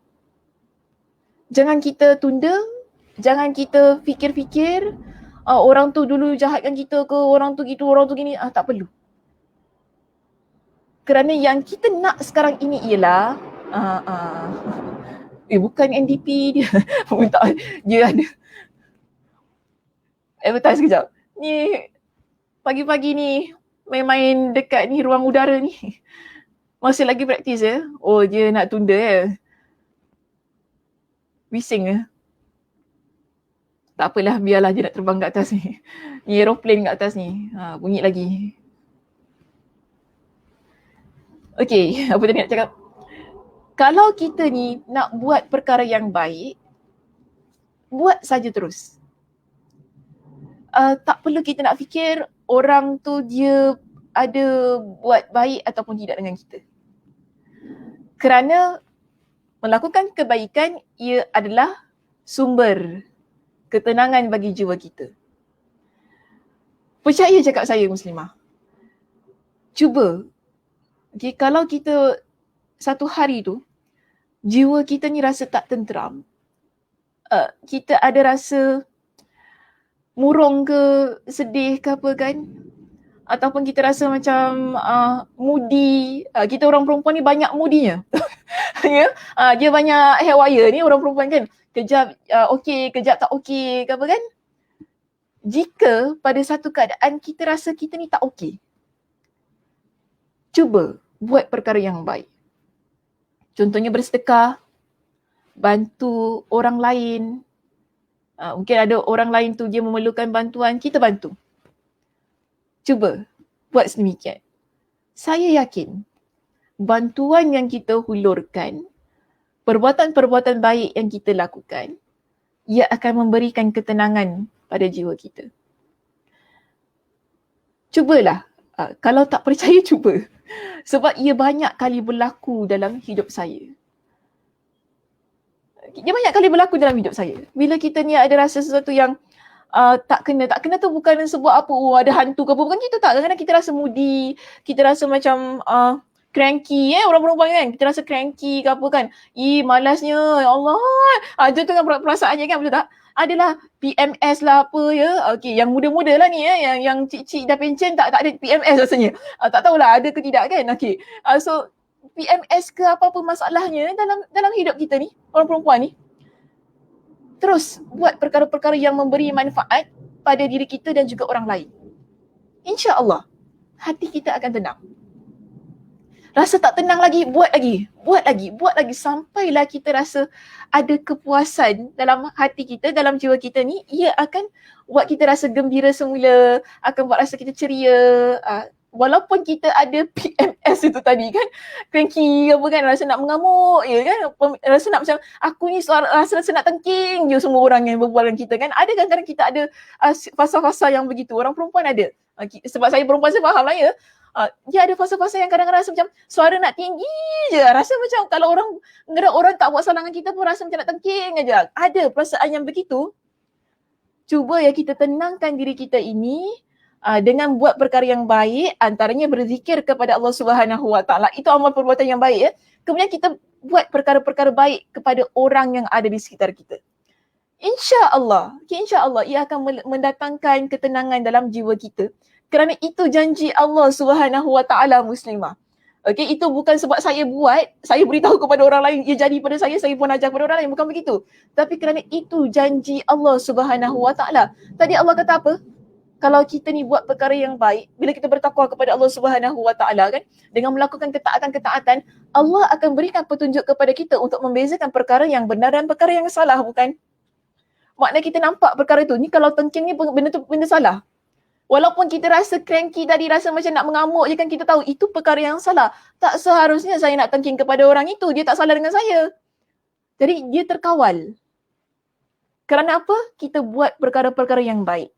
Jangan kita tunda, jangan kita fikir-fikir, orang tu dulu jahatkan kita ke, orang tu gitu, orang tu gini, tak perlu. Kerana yang kita nak sekarang ini ialah, bukan NDP dia, dia ada advertise sekejap. Ni, pagi-pagi ni, main-main dekat ni ruang udara ni. Masih lagi praktis ya? Oh, dia nak tunda ya? Bising ya? Tak apalah, biarlah dia nak terbang kat atas ni. Ni aeroplane kat atas ni. Bunyi lagi. Okay, apa tadi nak cakap? Kalau kita ni nak buat perkara yang baik, buat saja terus. Tak perlu kita nak fikir orang tu dia ada buat baik ataupun tidak dengan kita. Kerana melakukan kebaikan, ia adalah sumber ketenangan bagi jiwa kita. Percaya cakap saya Muslimah. Cuba, okay, kalau kita satu hari tu, jiwa kita ni rasa tak tenteram, kita ada rasa murung ke, sedih ke apa kan, ataupun kita rasa macam moody, kita orang perempuan ni banyak moodinya. Ya, dia banyak hairwire ni orang perempuan kan, kejap okey, kejap tak okey ke apa kan. Jika pada satu keadaan kita rasa kita ni tak okey, cuba buat perkara yang baik. Contohnya bersedekah, bantu orang lain. Mungkin ada orang lain tu dia memerlukan bantuan, kita bantu. Cuba buat sedemikian. Saya yakin bantuan yang kita hulurkan, perbuatan-perbuatan baik yang kita lakukan, ia akan memberikan ketenangan pada jiwa kita. Cubalah. Kalau tak percaya, cuba. Sebab ia banyak kali berlaku dalam hidup saya. Dia banyak kali berlaku dalam hidup saya. Bila kita ni ada rasa sesuatu yang tak kena. Tak kena tu bukan sebab apa, ada hantu ke apa. Bukan gitu tak. Kadang-kadang kita rasa moody, kita rasa macam cranky orang perempuan kan. Kita rasa cranky ke apa kan. Malasnya, ya Allah. Itu kan perasaannya kan, betul tak? Adalah PMS lah apa ya. Okey, yang muda-muda lah ni ya. Yang cik-cik dah pencen tak ada PMS rasanya. Tak tahulah ada ke tidak kan. Okey. So PMS ke apa-apa masalahnya dalam hidup kita ni, orang perempuan ni, terus buat perkara-perkara yang memberi manfaat pada diri kita dan juga orang lain. InsyaAllah, hati kita akan tenang. Rasa tak tenang lagi, buat lagi sampailah kita rasa ada kepuasan dalam hati kita, dalam jiwa kita ni. Ia akan buat kita rasa gembira semula, akan buat rasa kita ceria. Walaupun kita ada PMS itu tadi kan, cranky apa kan, rasa nak mengamuk ya kan, rasa nak macam aku ni rasa nak tengking je semua orang yang berbual dengan kita kan. Ada kadang-kadang kita ada fasa-fasa yang begitu, orang perempuan ada. Sebab saya perempuan, saya faham lah ya. Dia ada fasa-fasa yang kadang-kadang rasa macam suara nak tinggi je, rasa macam kalau orang tak buat salah dengan kita pun rasa macam nak tengking aja. Ada perasaan yang begitu. Cuba ya kita tenangkan diri kita ini dengan buat perkara yang baik, antaranya berzikir kepada Allah Subhanahu Wa Taala. Itu amal perbuatan yang baik ya. Kemudian kita buat perkara-perkara baik kepada orang yang ada di sekitar kita. InsyaAllah, insyaAllah ia akan mendatangkan ketenangan dalam jiwa kita. Kerana itu janji Allah Subhanahu Wa Taala Muslimah. Okey, itu bukan sebab saya buat, saya beritahu kepada orang lain, ia jadi pada saya pun ajar kepada orang lain, bukan begitu. Tapi kerana itu janji Allah Subhanahu Wa Taala. Tadi Allah kata apa? Kalau kita ni buat perkara yang baik, bila kita bertakwa kepada Allah Subhanahu Wa Taala kan, dengan melakukan ketaatan-ketaatan, Allah akan berikan petunjuk kepada kita untuk membezakan perkara yang benar dan perkara yang salah, bukan? Maknanya kita nampak perkara tu, ni kalau tengking ni benda salah. Walaupun kita rasa cranky tadi, rasa macam nak mengamuk je kan, kita tahu itu perkara yang salah. Tak seharusnya saya nak tengking kepada orang itu, dia tak salah dengan saya. Jadi dia terkawal. Kerana apa? Kita buat perkara-perkara yang baik.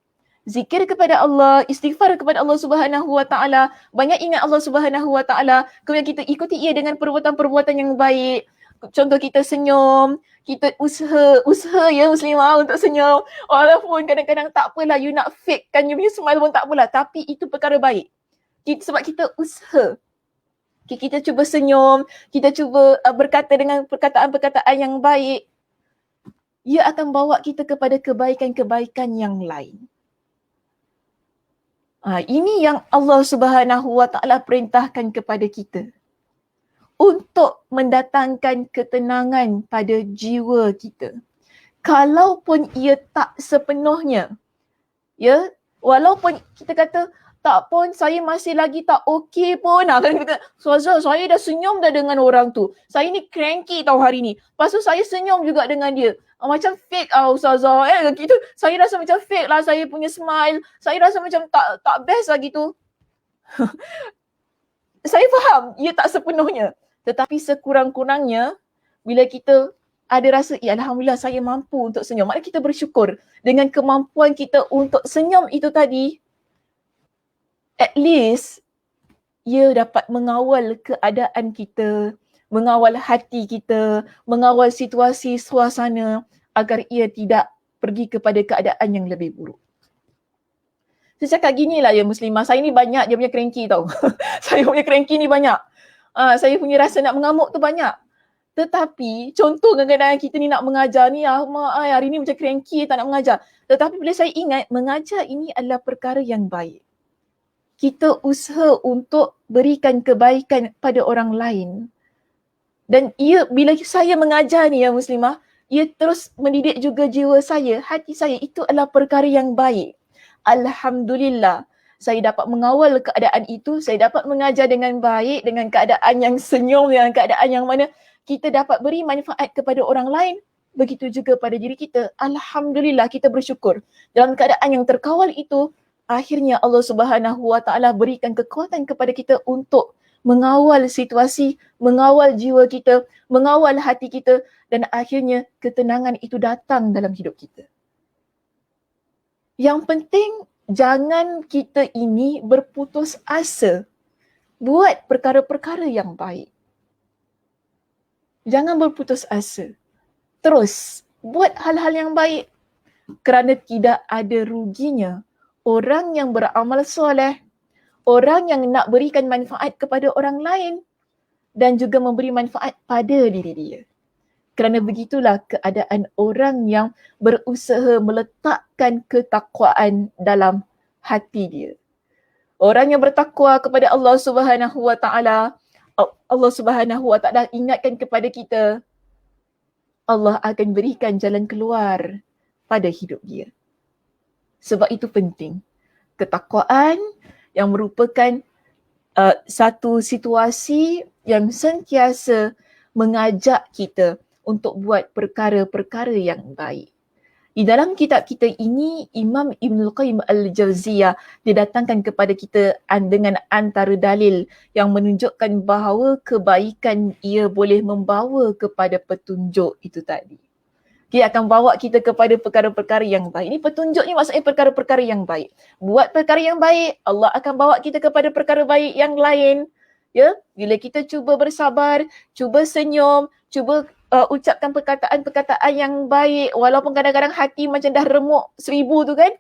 Zikir kepada Allah, istighfar kepada Allah Subhanahu Wa Taala, banyak ingat Allah Subhanahu Wa Taala, kemudian kita ikuti ia dengan perbuatan-perbuatan yang baik. Contoh kita senyum, kita usaha ya muslimah untuk senyum. Walaupun kadang-kadang tak apalah, you nak fake kan you punya smile pun tak apalah. Tapi itu perkara baik. Sebab kita usaha. Kita cuba senyum, kita cuba berkata dengan perkataan-perkataan yang baik. Ia akan bawa kita kepada kebaikan-kebaikan yang lain. Ini yang Allah Subhanahu Wa Taala perintahkan kepada kita untuk mendatangkan ketenangan pada jiwa kita. Kalaupun ia tak sepenuhnya, ya, walaupun kita kata tak pun, saya masih lagi tak okey pun. Kan kita, Ustazah, saya dah senyum dah dengan orang tu. Saya ni cranky tau hari ni. Lepas tu saya senyum juga dengan dia. Macam fake Ustazah. Saya rasa macam fake lah saya punya smile. Saya rasa macam tak best lah gitu. Saya faham, ia tak sepenuhnya. Tetapi sekurang-kurangnya, bila kita ada rasa, alhamdulillah saya mampu untuk senyum. Maknanya kita bersyukur dengan kemampuan kita untuk senyum itu tadi. At least ia dapat mengawal keadaan kita, mengawal hati kita, mengawal situasi suasana agar ia tidak pergi kepada keadaan yang lebih buruk. Saya cakap gini lah ya muslimah, saya ni banyak dia punya cranky tau. Saya punya cranky ni banyak. Saya punya rasa nak mengamuk tu banyak. Tetapi contoh kadang-kadang kita ni nak mengajar ni, hari ni macam cranky tak nak mengajar. Tetapi bila saya ingat mengajar ini adalah perkara yang baik. Kita usaha untuk berikan kebaikan pada orang lain. Dan bila saya mengajar ni ya muslimah, ia terus mendidik juga jiwa saya, hati saya. Itu adalah perkara yang baik. Alhamdulillah, saya dapat mengawal keadaan itu, saya dapat mengajar dengan baik, dengan keadaan yang senyum, dengan keadaan yang mana kita dapat beri manfaat kepada orang lain. Begitu juga pada diri kita. Alhamdulillah, kita bersyukur. Dalam keadaan yang terkawal itu, akhirnya Allah Subhanahu Wa Taala berikan kekuatan kepada kita untuk mengawal situasi, mengawal jiwa kita, mengawal hati kita, dan akhirnya ketenangan itu datang dalam hidup kita. Yang penting jangan kita ini berputus asa buat perkara-perkara yang baik. Jangan berputus asa. Terus buat hal-hal yang baik kerana tidak ada ruginya orang yang beramal soleh, orang yang nak berikan manfaat kepada orang lain dan juga memberi manfaat pada diri dia. Kerana begitulah keadaan orang yang berusaha meletakkan ketakwaan dalam hati dia. Orang yang bertakwa kepada Allah Subhanahu Wa Taala, Allah Subhanahu Wa Taala ingatkan kepada kita, Allah akan berikan jalan keluar pada hidup dia. Sebab itu penting. Ketakwaan yang merupakan satu situasi yang sentiasa mengajak kita untuk buat perkara-perkara yang baik. Di dalam kitab kita ini, Imam Ibnul Qayyim Al-Jauziyah didatangkan kepada kita dengan antara dalil yang menunjukkan bahawa kebaikan ia boleh membawa kepada petunjuk itu tadi. Dia akan bawa kita kepada perkara-perkara yang baik. Ini petunjuk ni maksudnya perkara-perkara yang baik. Buat perkara yang baik, Allah akan bawa kita kepada perkara baik yang lain. Ya, bila kita cuba bersabar, cuba senyum, cuba ucapkan perkataan-perkataan yang baik, walaupun kadang-kadang hati macam dah remuk 1000 tu kan,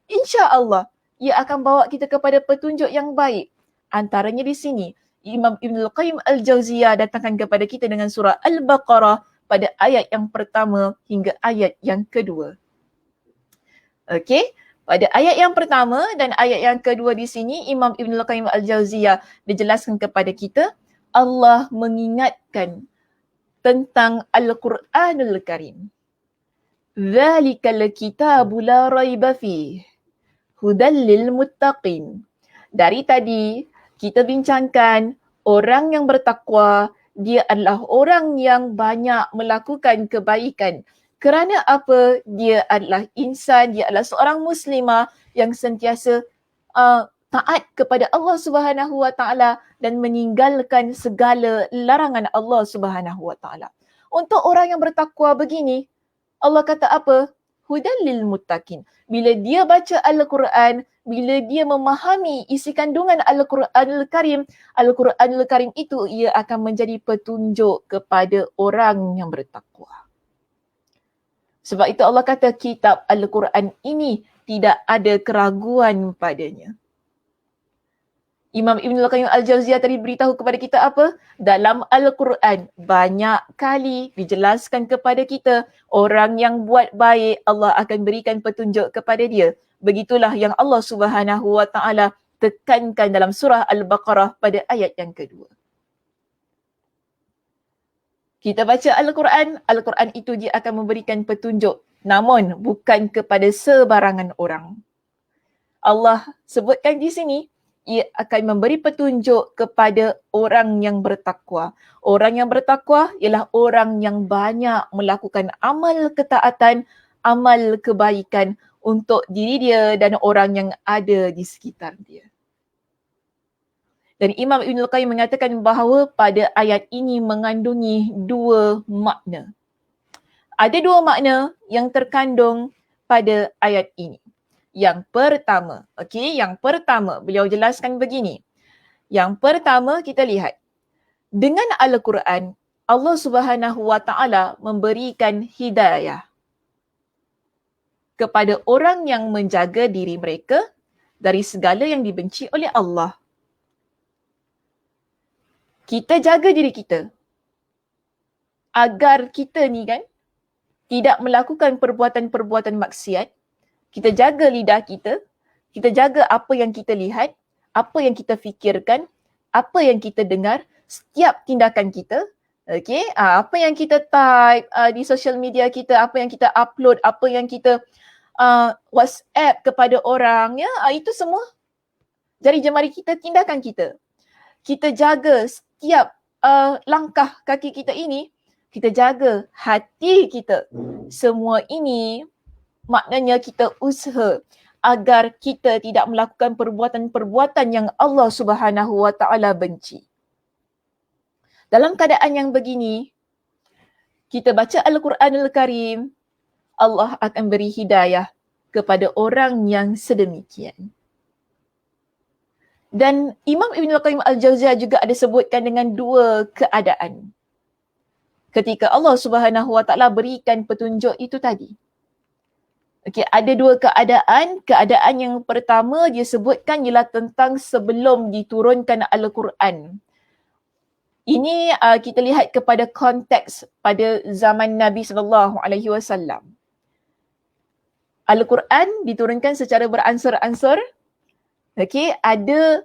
insya-Allah ia akan bawa kita kepada petunjuk yang baik. Antaranya di sini, Imam Ibnul Qayyim Al-Jauziyah datangkan kepada kita dengan surah Al-Baqarah pada ayat yang pertama hingga ayat yang kedua. Okey, pada ayat yang pertama dan ayat yang kedua di sini, Imam Ibnul Qayyim Al-Jauziyah dijelaskan kepada kita, Allah mengingatkan tentang Al-Quranul Karim. Dzalikal kitabu la raiba fih, hudal lil muttaqin. Dari tadi kita bincangkan orang yang bertakwa, dia adalah orang yang banyak melakukan kebaikan. Kerana apa? Dia adalah insan, dia adalah seorang muslimah yang sentiasa taat kepada Allah Subhanahu Wa Taala dan meninggalkan segala larangan Allah Subhanahu Wa Taala. Untuk orang yang bertakwa begini, Allah kata apa? hudan lil muttaqin. Bila dia baca Al-Quran, bila dia memahami isi kandungan Al-Quranul Karim, Al-Quranul Karim itu ia akan menjadi petunjuk kepada orang yang bertakwa. Sebab itu Allah kata kitab Al-Quran ini tidak ada keraguan padanya. Imam Ibn Al-Qayyim Al-Jauziyah tadi beritahu kepada kita apa? Dalam Al-Quran banyak kali dijelaskan kepada kita orang yang buat baik Allah akan berikan petunjuk kepada dia. Begitulah yang Allah Subhanahu Wa Taala tekankan dalam surah Al-Baqarah pada ayat yang kedua. Kita baca Al-Quran, Al-Quran itu dia akan memberikan petunjuk. Namun bukan kepada sebarangan orang. Allah sebutkan di sini, ia akan memberi petunjuk kepada orang yang bertakwa. Orang yang bertakwa ialah orang yang banyak melakukan amal ketaatan, amal kebaikan untuk diri dia dan orang yang ada di sekitar dia. Dan Imam Ibn Al-Qayyim mengatakan bahawa pada ayat ini mengandungi dua makna. Ada dua makna yang terkandung pada ayat ini. Yang pertama, yang pertama beliau jelaskan begini. Yang pertama kita lihat, dengan Al-Quran, Allah Subhanahu Wa Taala memberikan hidayah kepada orang yang menjaga diri mereka dari segala yang dibenci oleh Allah. Kita jaga diri kita agar kita ni kan tidak melakukan perbuatan-perbuatan maksiat. Kita jaga lidah kita jaga apa yang kita lihat, apa yang kita fikirkan, apa yang kita dengar, setiap tindakan kita, apa yang kita type di social media kita, apa yang kita upload, apa yang kita WhatsApp kepada orang, itu semua jari jemari kita, tindakan kita. Kita jaga setiap langkah kaki kita ini, kita jaga hati kita. Semua ini maknanya kita usaha agar kita tidak melakukan perbuatan-perbuatan yang Allah Subhanahu Wa Taala benci. Dalam keadaan yang begini, kita baca Al-Quranul Karim, Allah akan beri hidayah kepada orang yang sedemikian. Dan Imam Ibn Al-Qayyim Al-Jauziyah juga ada sebutkan dengan dua keadaan. Ketika Allah Subhanahu Wa Taala berikan petunjuk itu tadi. Ada dua keadaan. Keadaan yang pertama dia sebutkan ialah tentang sebelum diturunkan Al-Quran. Ini kita lihat kepada konteks pada zaman Nabi SAW. Al-Quran diturunkan secara beransur-ansur. Ada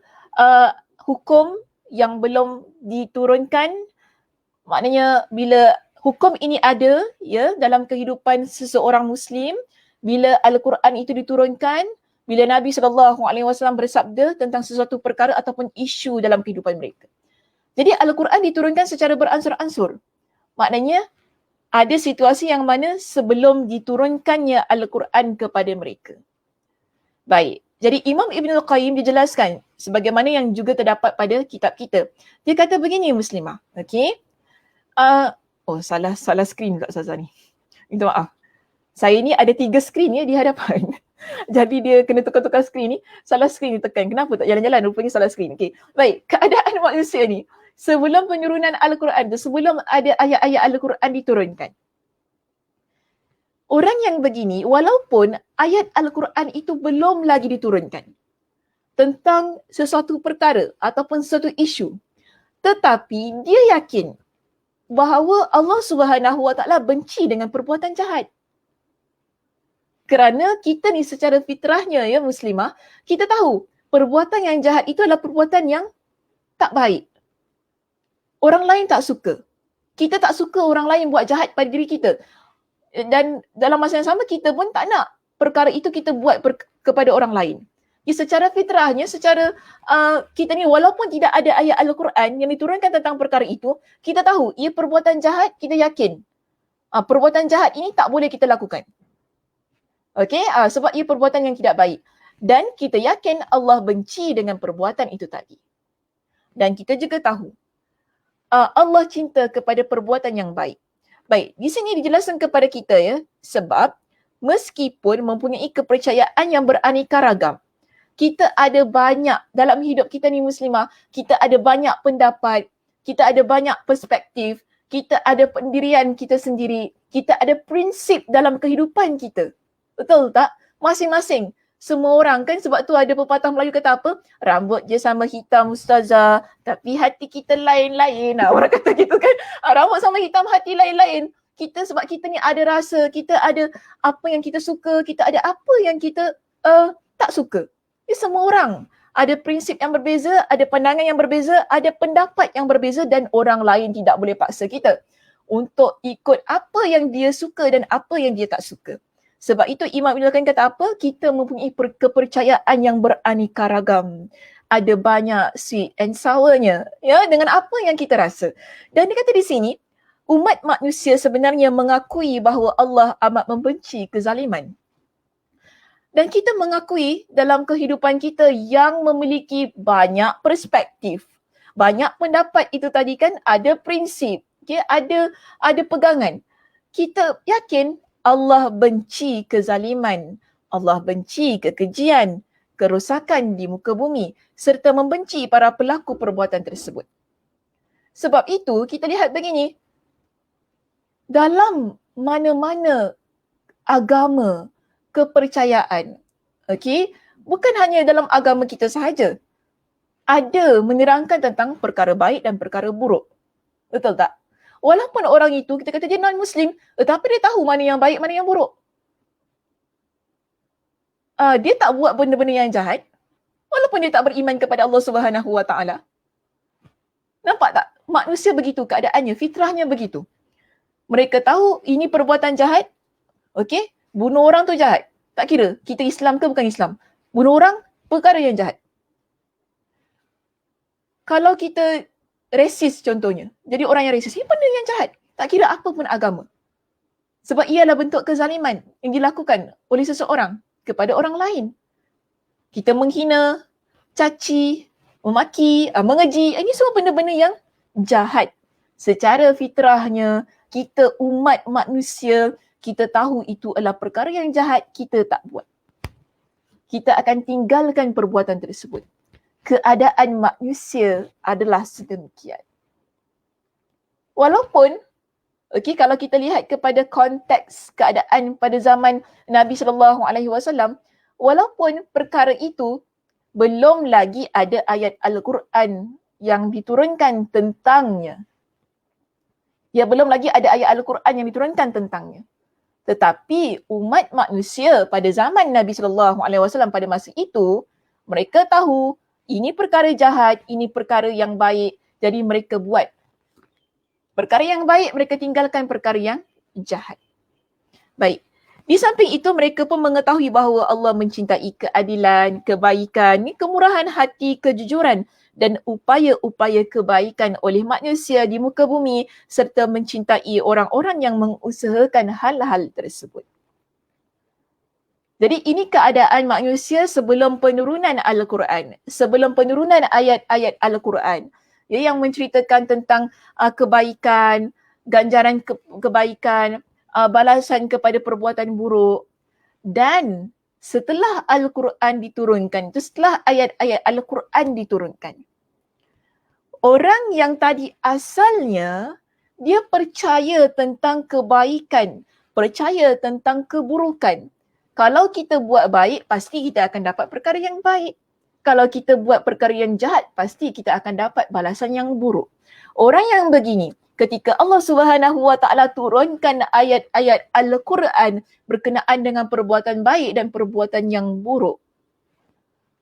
hukum yang belum diturunkan. Maknanya bila hukum ini ada dalam kehidupan seseorang Muslim, bila Al-Quran itu diturunkan, bila Nabi SAW bersabda tentang sesuatu perkara ataupun isu dalam kehidupan mereka. Jadi Al-Quran diturunkan secara beransur-ansur. Maknanya ada situasi yang mana sebelum diturunkannya Al-Quran kepada mereka. Baik, jadi Imam Ibn Al-Qayyim dijelaskan sebagaimana yang juga terdapat pada kitab kita. Dia kata begini Muslimah, salah skrin kat Ustazah ni. Minta maaf. Saya ni ada 3 skrin di hadapan. Jadi dia kena tukar-tukar skrin ni. Salah skrin ditekan. Kenapa tak jalan-jalan? Rupanya salah skrin. Baik, keadaan manusia ni. Sebelum penurunan Al-Quran tu, sebelum ada ayat-ayat Al-Quran diturunkan. Orang yang begini, walaupun ayat Al-Quran itu belum lagi diturunkan tentang sesuatu perkara ataupun sesuatu isu, tetapi dia yakin bahawa Allah Subhanahu Wa Taala benci dengan perbuatan jahat. Kerana kita ni secara fitrahnya Muslimah, kita tahu perbuatan yang jahat itu adalah perbuatan yang tak baik. Orang lain tak suka. Kita tak suka orang lain buat jahat pada diri kita. Dan dalam masa yang sama kita pun tak nak perkara itu kita buat kepada orang lain. Secara fitrahnya, secara kita ni walaupun tidak ada ayat Al-Quran yang diturunkan tentang perkara itu, kita tahu ia perbuatan jahat, kita yakin. Perbuatan jahat ini tak boleh kita lakukan. Sebab ia perbuatan yang tidak baik. Dan kita yakin Allah benci dengan perbuatan itu tadi. Dan kita juga tahu Allah cinta kepada perbuatan yang baik. Baik, di sini dijelaskan kepada kita sebab meskipun mempunyai kepercayaan yang beraneka ragam. Kita ada banyak, dalam hidup kita ni muslimah, kita ada banyak pendapat, kita ada banyak perspektif, kita ada pendirian kita sendiri, kita ada prinsip dalam kehidupan kita. Betul tak? Masing-masing. Semua orang kan, sebab tu ada pepatah Melayu kata apa? Rambut je sama hitam ustazah, tapi hati kita lain-lain. Orang kata gitu kan. Rambut sama hitam, hati lain-lain. Kita sebab kita ni ada rasa, kita ada apa yang kita suka, kita ada apa yang kita tak suka. Semua orang ada prinsip yang berbeza, ada pandangan yang berbeza, ada pendapat yang berbeza dan orang lain tidak boleh paksa kita untuk ikut apa yang dia suka dan apa yang dia tak suka. Sebab itu Imam Ibn Al-Qayyim kata apa? Kita mempunyai kepercayaan yang beraneka ragam. Ada banyak sweet and sournya, ya, dengan apa yang kita rasa. Dan dia kata di sini, umat manusia sebenarnya mengakui bahawa Allah amat membenci kezaliman. Dan kita mengakui dalam kehidupan kita yang memiliki banyak perspektif, banyak pendapat itu tadi kan, ada prinsip, okay? ada pegangan. Kita yakin Allah benci kezaliman, Allah benci kekejian, kerosakan di muka bumi serta membenci para pelaku perbuatan tersebut. Sebab itu kita lihat begini, dalam mana-mana agama, kepercayaan, okay, bukan hanya dalam agama kita sahaja, ada menerangkan tentang perkara baik dan perkara buruk. Betul tak? Walaupun orang itu, kita kata dia non-Muslim, tetapi dia tahu mana yang baik, mana yang buruk. Dia tak buat benda-benda yang jahat, walaupun dia tak beriman kepada Allah Subhanahu Wa Taala. Nampak tak? Manusia begitu keadaannya, fitrahnya begitu. Mereka tahu ini perbuatan jahat, okey? Bunuh orang tu jahat. Tak kira kita Islam ke bukan Islam. Bunuh orang, perkara yang jahat. Kalau kita resis contohnya, jadi orang yang resis, ini benda yang jahat. Tak kira apa pun agama. Sebab ialah bentuk kezaliman yang dilakukan oleh seseorang kepada orang lain. Kita menghina, caci, memaki, mengeji, ini semua benda-benda yang jahat. Secara fitrahnya, kita umat manusia, kita tahu itu adalah perkara yang jahat, kita tak buat. Kita akan tinggalkan perbuatan tersebut. Keadaan manusia adalah sedemikian. Walaupun, okay, kalau kita lihat kepada konteks keadaan pada zaman Nabi SAW, walaupun perkara itu belum lagi ada ayat Al-Quran yang diturunkan tentangnya. Ya, belum lagi ada ayat Al-Quran yang diturunkan tentangnya. Tetapi umat manusia pada zaman Nabi SAW pada masa itu, mereka tahu ini perkara jahat, ini perkara yang baik. Jadi mereka buat perkara yang baik, mereka tinggalkan perkara yang jahat. Baik. Di samping itu mereka pun mengetahui bahawa Allah mencintai keadilan, kebaikan, kemurahan hati, kejujuran dan upaya-upaya kebaikan oleh manusia di muka bumi serta mencintai orang-orang yang mengusahakan hal-hal tersebut. Jadi ini keadaan manusia sebelum penurunan Al-Quran, sebelum penurunan ayat-ayat Al-Quran, ya, yang menceritakan tentang kebaikan, ganjaran kebaikan, balasan kepada perbuatan buruk. Dan setelah Al-Quran diturunkan, itu setelah ayat-ayat Al-Quran diturunkan, orang yang tadi asalnya dia percaya tentang kebaikan, percaya tentang keburukan. Kalau kita buat baik, pasti kita akan dapat perkara yang baik. Kalau kita buat perkara yang jahat, pasti kita akan dapat balasan yang buruk. Orang yang begini, ketika Allah Subhanahu Wa Taala turunkan ayat-ayat Al-Quran berkenaan dengan perbuatan baik dan perbuatan yang buruk,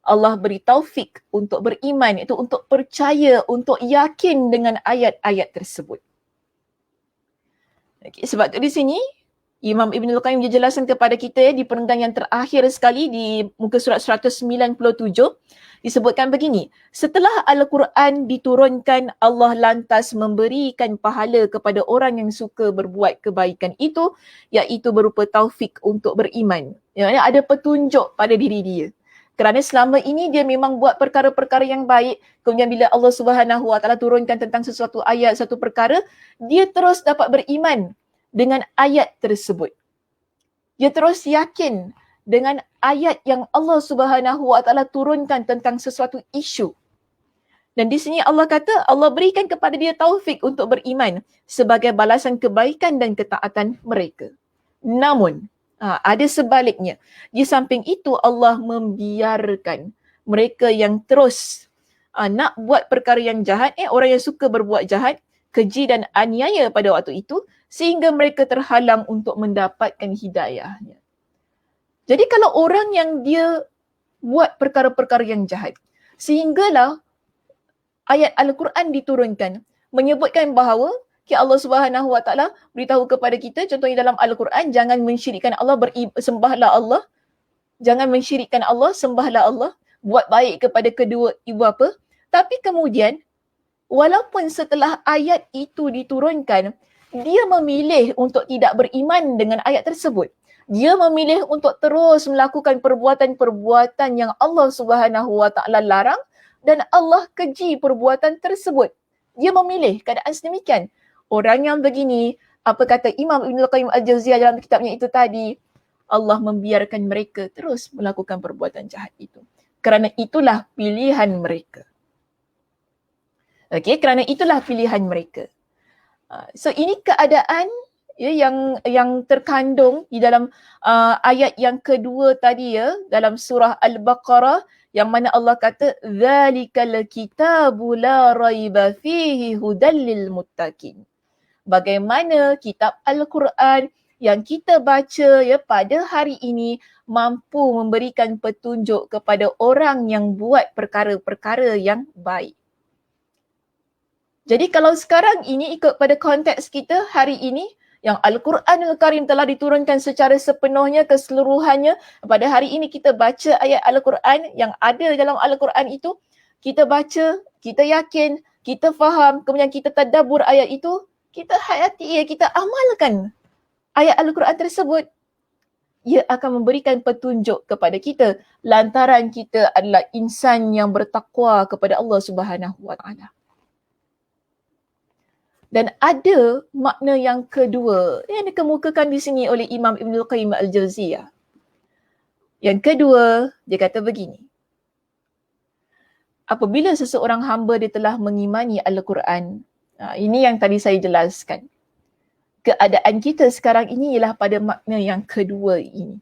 Allah beri taufik untuk beriman, itu untuk percaya, untuk yakin dengan ayat-ayat tersebut. Okay, sebab tu di sini Imam Ibn Al-Qayyim menjelaskan kepada kita di perenggan yang terakhir sekali di muka surat 197, disebutkan begini, setelah Al-Quran diturunkan, Allah lantas memberikan pahala kepada orang yang suka berbuat kebaikan itu, iaitu berupa taufik untuk beriman. Ya, ada petunjuk pada diri dia. Kerana selama ini dia memang buat perkara-perkara yang baik, kemudian bila Allah Subhanahu Wa Taala turunkan tentang sesuatu ayat, satu perkara, dia terus dapat beriman dengan ayat tersebut.
Dia terus yakin dengan ayat yang Allah Subhanahu Wa Taala turunkan tentang sesuatu isu. Dan di sini Allah kata Allah berikan kepada dia taufik untuk beriman sebagai balasan kebaikan dan ketaatan mereka. Namun, ada sebaliknya. Di samping itu Allah membiarkan mereka yang terus nak buat perkara yang jahat, orang yang suka berbuat jahat, keji dan aniaya pada waktu itu, sehingga mereka terhalang untuk mendapatkan hidayahnya. Jadi kalau orang yang dia buat perkara-perkara yang jahat, sehinggalah ayat Al-Quran diturunkan menyebutkan bahawa Allah Subhanahu Wa Taala beritahu kepada kita, contohnya dalam Al-Quran, jangan mensyirikkan Allah, sembahlah Allah, jangan mensyirikkan Allah, sembahlah Allah, buat baik kepada kedua ibu bapa. Tapi kemudian, walaupun setelah ayat itu diturunkan, dia memilih untuk tidak beriman dengan ayat tersebut. Dia memilih untuk terus melakukan perbuatan-perbuatan yang Allah Subhanahu Wa Taala larang, dan Allah keji perbuatan tersebut. Dia memilih keadaan sedemikian. Orang yang begini, apa kata Imam Ibn Qayyim Al-Jauziyah dalam kitabnya itu tadi, Allah membiarkan mereka terus melakukan perbuatan jahat itu. Kerana itulah pilihan mereka. Okey, kerana itulah pilihan mereka. So ini keadaan yang terkandung di dalam ayat yang kedua tadi dalam surah Al-Baqarah, yang mana Allah kata zalikal kitabu la raiba fihi hudal lil muttaqin. Bagaimana kitab Al-Quran yang kita baca pada hari ini mampu memberikan petunjuk kepada orang yang buat perkara-perkara yang baik. Jadi kalau sekarang ini ikut pada konteks kita hari ini, yang Al-Quranul Karim telah diturunkan secara sepenuhnya, keseluruhannya. Pada hari ini kita baca ayat Al-Quran yang ada dalam Al-Quran itu, kita baca, kita yakin, kita faham, kemudian kita tadabbur ayat itu, kita hayati, kita amalkan ayat Al-Quran tersebut. Ia akan memberikan petunjuk kepada kita lantaran kita adalah insan yang bertakwa kepada Allah Subhanahu Wa Taala. Dan ada makna yang kedua yang dikemukakan di sini oleh Imam Ibn Qayyim Al-Jauziyah. Yang kedua, dia kata begini. Apabila seseorang hamba dia telah mengimani Al-Quran, ini yang tadi saya jelaskan. Keadaan kita sekarang ini ialah pada makna yang kedua ini.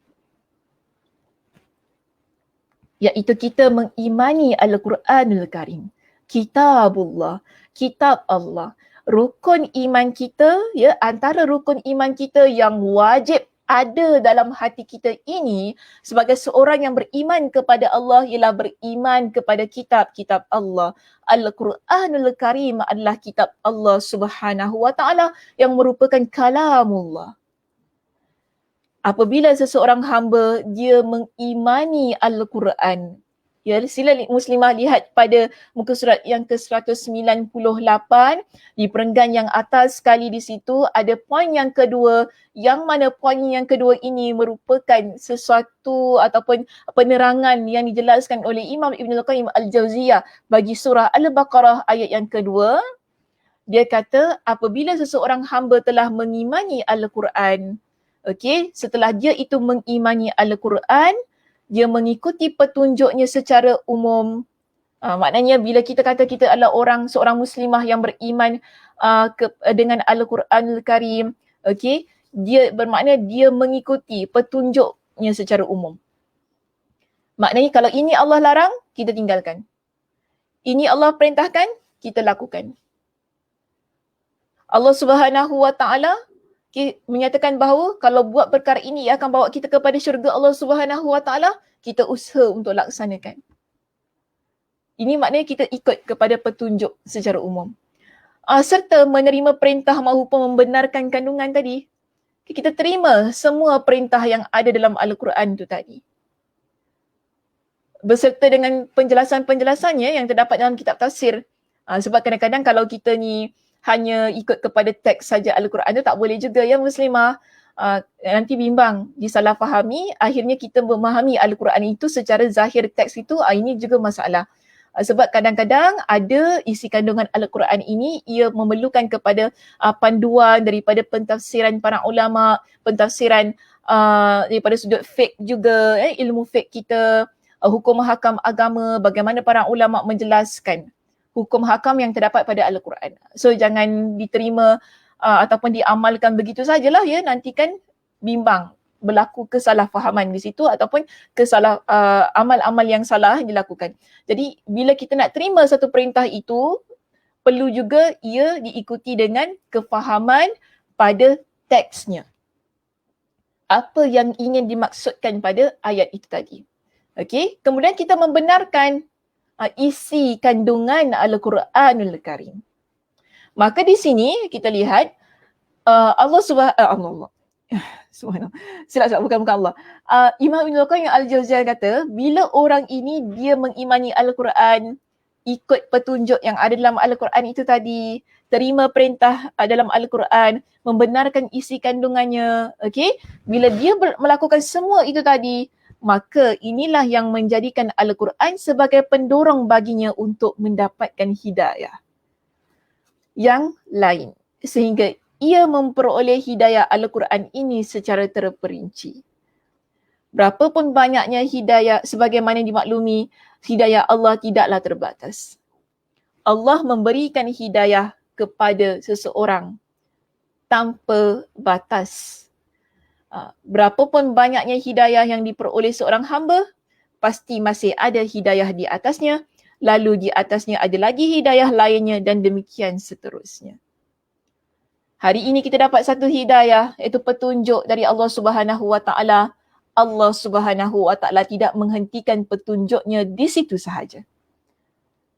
Iaitu kita mengimani Al-Quranul Karim. Kitabullah, kitab Allah. Rukun iman kita, antara rukun iman kita yang wajib ada dalam hati kita ini sebagai seorang yang beriman kepada Allah ialah beriman kepada kitab-kitab Allah. Al-Quranul Karim adalah kitab Allah Subhanahu Wa Taala yang merupakan kalamullah. Apabila seseorang hamba dia mengimani Al-Quran, sila muslimah lihat pada muka surat yang ke-198 di perenggan yang atas sekali di situ ada poin yang kedua, yang mana poin yang kedua ini merupakan sesuatu ataupun penerangan yang dijelaskan oleh Imam Ibn Qayyim Al-Jauziyah bagi surah Al-Baqarah ayat yang kedua. Dia kata apabila seseorang hamba telah mengimani Al-Quran, setelah dia itu mengimani Al-Quran, dia mengikuti petunjuknya secara umum. Maknanya bila kita kata kita adalah seorang muslimah yang beriman dengan Al-Quranul Karim, dia bermakna dia mengikuti petunjuknya secara umum. Maknanya kalau ini Allah larang, kita tinggalkan. Ini Allah perintahkan, kita lakukan. Allah Subhanahu Wa Taala menyatakan bahawa kalau buat perkara ini ia akan bawa kita kepada syurga Allah Subhanahu Wa Taala, kita usaha untuk laksanakan. Ini maknanya kita ikut kepada petunjuk secara umum. Serta menerima perintah maupun membenarkan kandungan tadi. Kita terima semua perintah yang ada dalam Al-Quran itu tadi. Beserta dengan penjelasan-penjelasannya yang terdapat dalam kitab tafsir. Sebab kadang-kadang kalau kita ni hanya ikut kepada teks saja Al-Quran tu tak boleh juga muslimah. Nanti bimbang, disalahfahami, akhirnya kita memahami Al-Quran itu secara zahir teks itu, ini juga masalah. Sebab kadang-kadang ada isi kandungan Al-Quran ini, ia memerlukan kepada panduan daripada pentafsiran para ulama, pentafsiran daripada sudut fiqh juga, ilmu fiqh kita, hukum hakam agama, bagaimana para ulama menjelaskan hukum hakam yang terdapat pada Al-Quran. So jangan diterima ataupun diamalkan begitu sajalah ya, nanti kan bimbang, berlaku kesalahfahaman di situ ataupun amal-amal yang salah dilakukan. Jadi bila kita nak terima satu perintah itu, perlu juga ia diikuti dengan kefahaman pada teksnya. Apa yang ingin dimaksudkan pada ayat itu tadi. Okey, kemudian kita membenarkan isi kandungan Al-Quranul Karim. Maka di sini kita lihat Allah Subhanahu silap bukan Allah. Imam Ibn Qayyim Al-Jauziyah kata, bila orang ini dia mengimani Al-Quran, ikut petunjuk yang ada dalam Al-Quran itu tadi, terima perintah dalam Al-Quran, membenarkan isi kandungannya, okey? Bila dia melakukan semua itu tadi, maka inilah yang menjadikan Al-Quran sebagai pendorong baginya untuk mendapatkan hidayah yang lain, sehingga ia memperoleh hidayah Al-Quran ini secara terperinci. Berapapun banyaknya hidayah, sebagaimana dimaklumi, hidayah Allah tidaklah terbatas. Allah memberikan hidayah kepada seseorang tanpa batas. Berapapun banyaknya hidayah yang diperoleh seorang hamba, pasti masih ada hidayah di atasnya, lalu di atasnya ada lagi hidayah lainnya dan demikian seterusnya. Hari ini kita dapat satu hidayah, iaitu petunjuk dari Allah Subhanahu Wa Taala. Allah Subhanahu Wa Taala tidak menghentikan petunjuknya di situ sahaja.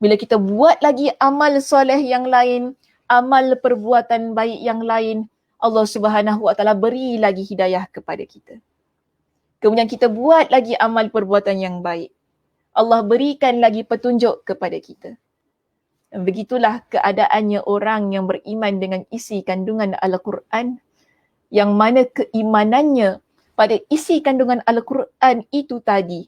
Bila kita buat lagi amal soleh yang lain, amal perbuatan baik yang lain, Allah Subhanahu Wa Taala beri lagi hidayah kepada kita. Kemudian kita buat lagi amal perbuatan yang baik, Allah berikan lagi petunjuk kepada kita. Dan begitulah keadaannya orang yang beriman dengan isi kandungan Al-Quran, yang mana keimanannya pada isi kandungan Al-Quran itu tadi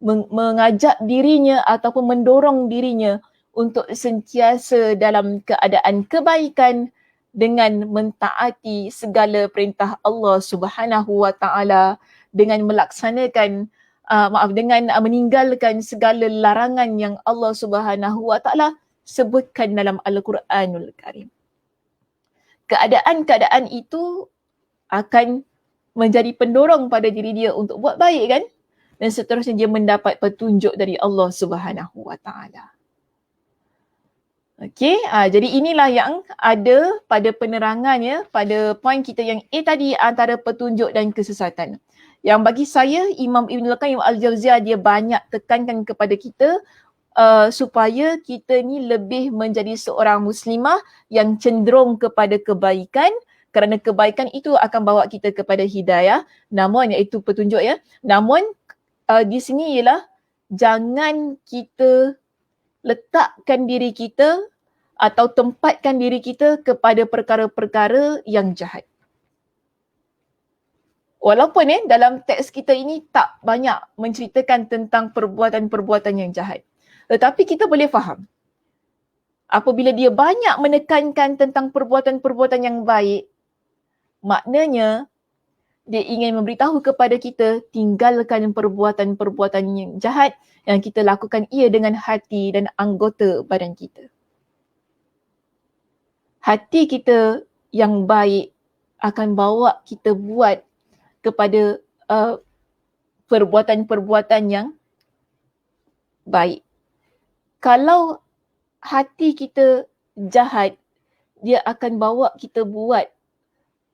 mengajak dirinya ataupun mendorong dirinya untuk sentiasa dalam keadaan kebaikan dengan mentaati segala perintah Allah Subhanahu Wa Taala, dengan melaksanakan dengan meninggalkan segala larangan yang Allah Subhanahu Wa Taala sebutkan dalam Al-Quranul Karim. Keadaan-keadaan itu akan menjadi pendorong pada diri dia untuk buat baik kan? Dan seterusnya dia mendapat petunjuk dari Allah Subhanahu Wa Taala. Okey, jadi inilah yang ada pada penerangannya pada poin kita yang A tadi, antara petunjuk dan kesesatan. Yang bagi saya, Imam Ibn Qayyim Al-Jauziyah dia banyak tekankan kepada kita supaya kita ni lebih menjadi seorang muslimah yang cenderung kepada kebaikan, kerana kebaikan itu akan bawa kita kepada hidayah, namun iaitu petunjuk ya. Namun di sini ialah jangan kita letakkan diri kita atau tempatkan diri kita kepada perkara-perkara yang jahat. Walaupun dalam teks kita ini tak banyak menceritakan tentang perbuatan-perbuatan yang jahat, tetapi kita boleh faham apabila dia banyak menekankan tentang perbuatan-perbuatan yang baik, maknanya dia ingin memberitahu kepada kita, tinggalkan perbuatan-perbuatan yang jahat yang kita lakukan ia dengan hati dan anggota badan kita. Hati kita yang baik akan bawa kita buat kepada perbuatan-perbuatan yang baik. Kalau hati kita jahat, dia akan bawa kita buat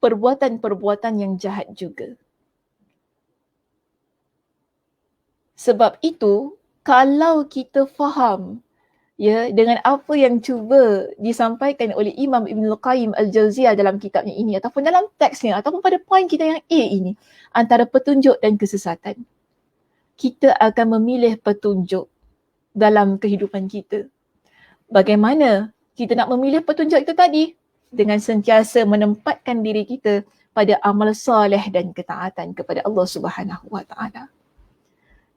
perbuatan-perbuatan yang jahat juga. Sebab itu, kalau kita faham dengan apa yang cuba disampaikan oleh Imam Ibn Qayyim Al-Jauziyah dalam kitabnya ini, ataupun dalam teksnya, ataupun pada poin kita yang A ini, antara petunjuk dan kesesatan, kita akan memilih petunjuk dalam kehidupan kita. Bagaimana kita nak memilih petunjuk itu tadi? Dengan sentiasa menempatkan diri kita pada amal soleh dan ketaatan kepada Allah Subhanahu Wa Taala.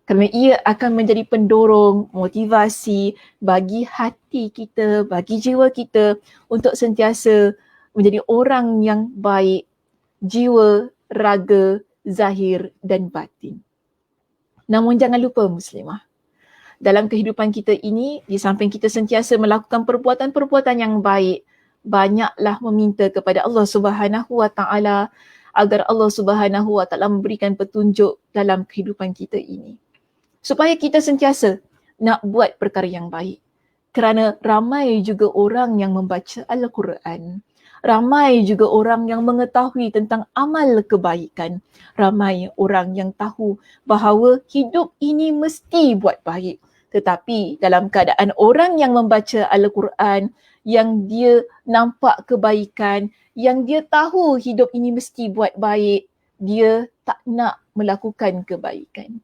Kerana ia akan menjadi pendorong, motivasi bagi hati kita, bagi jiwa kita untuk sentiasa menjadi orang yang baik, jiwa, raga zahir dan batin. Namun jangan lupa muslimah, dalam kehidupan kita ini, di samping kita sentiasa melakukan perbuatan-perbuatan yang baik, banyaklah meminta kepada Allah Subhanahu Wa Taala agar Allah Subhanahu Wa Taala memberikan petunjuk dalam kehidupan kita ini. Supaya kita sentiasa nak buat perkara yang baik. Kerana ramai juga orang yang membaca Al-Quran. Ramai juga orang yang mengetahui tentang amal kebaikan. Ramai orang yang tahu bahawa hidup ini mesti buat baik. Tetapi dalam keadaan orang yang membaca Al-Quran, yang dia nampak kebaikan, yang dia tahu hidup ini mesti buat baik, dia tak nak melakukan kebaikan.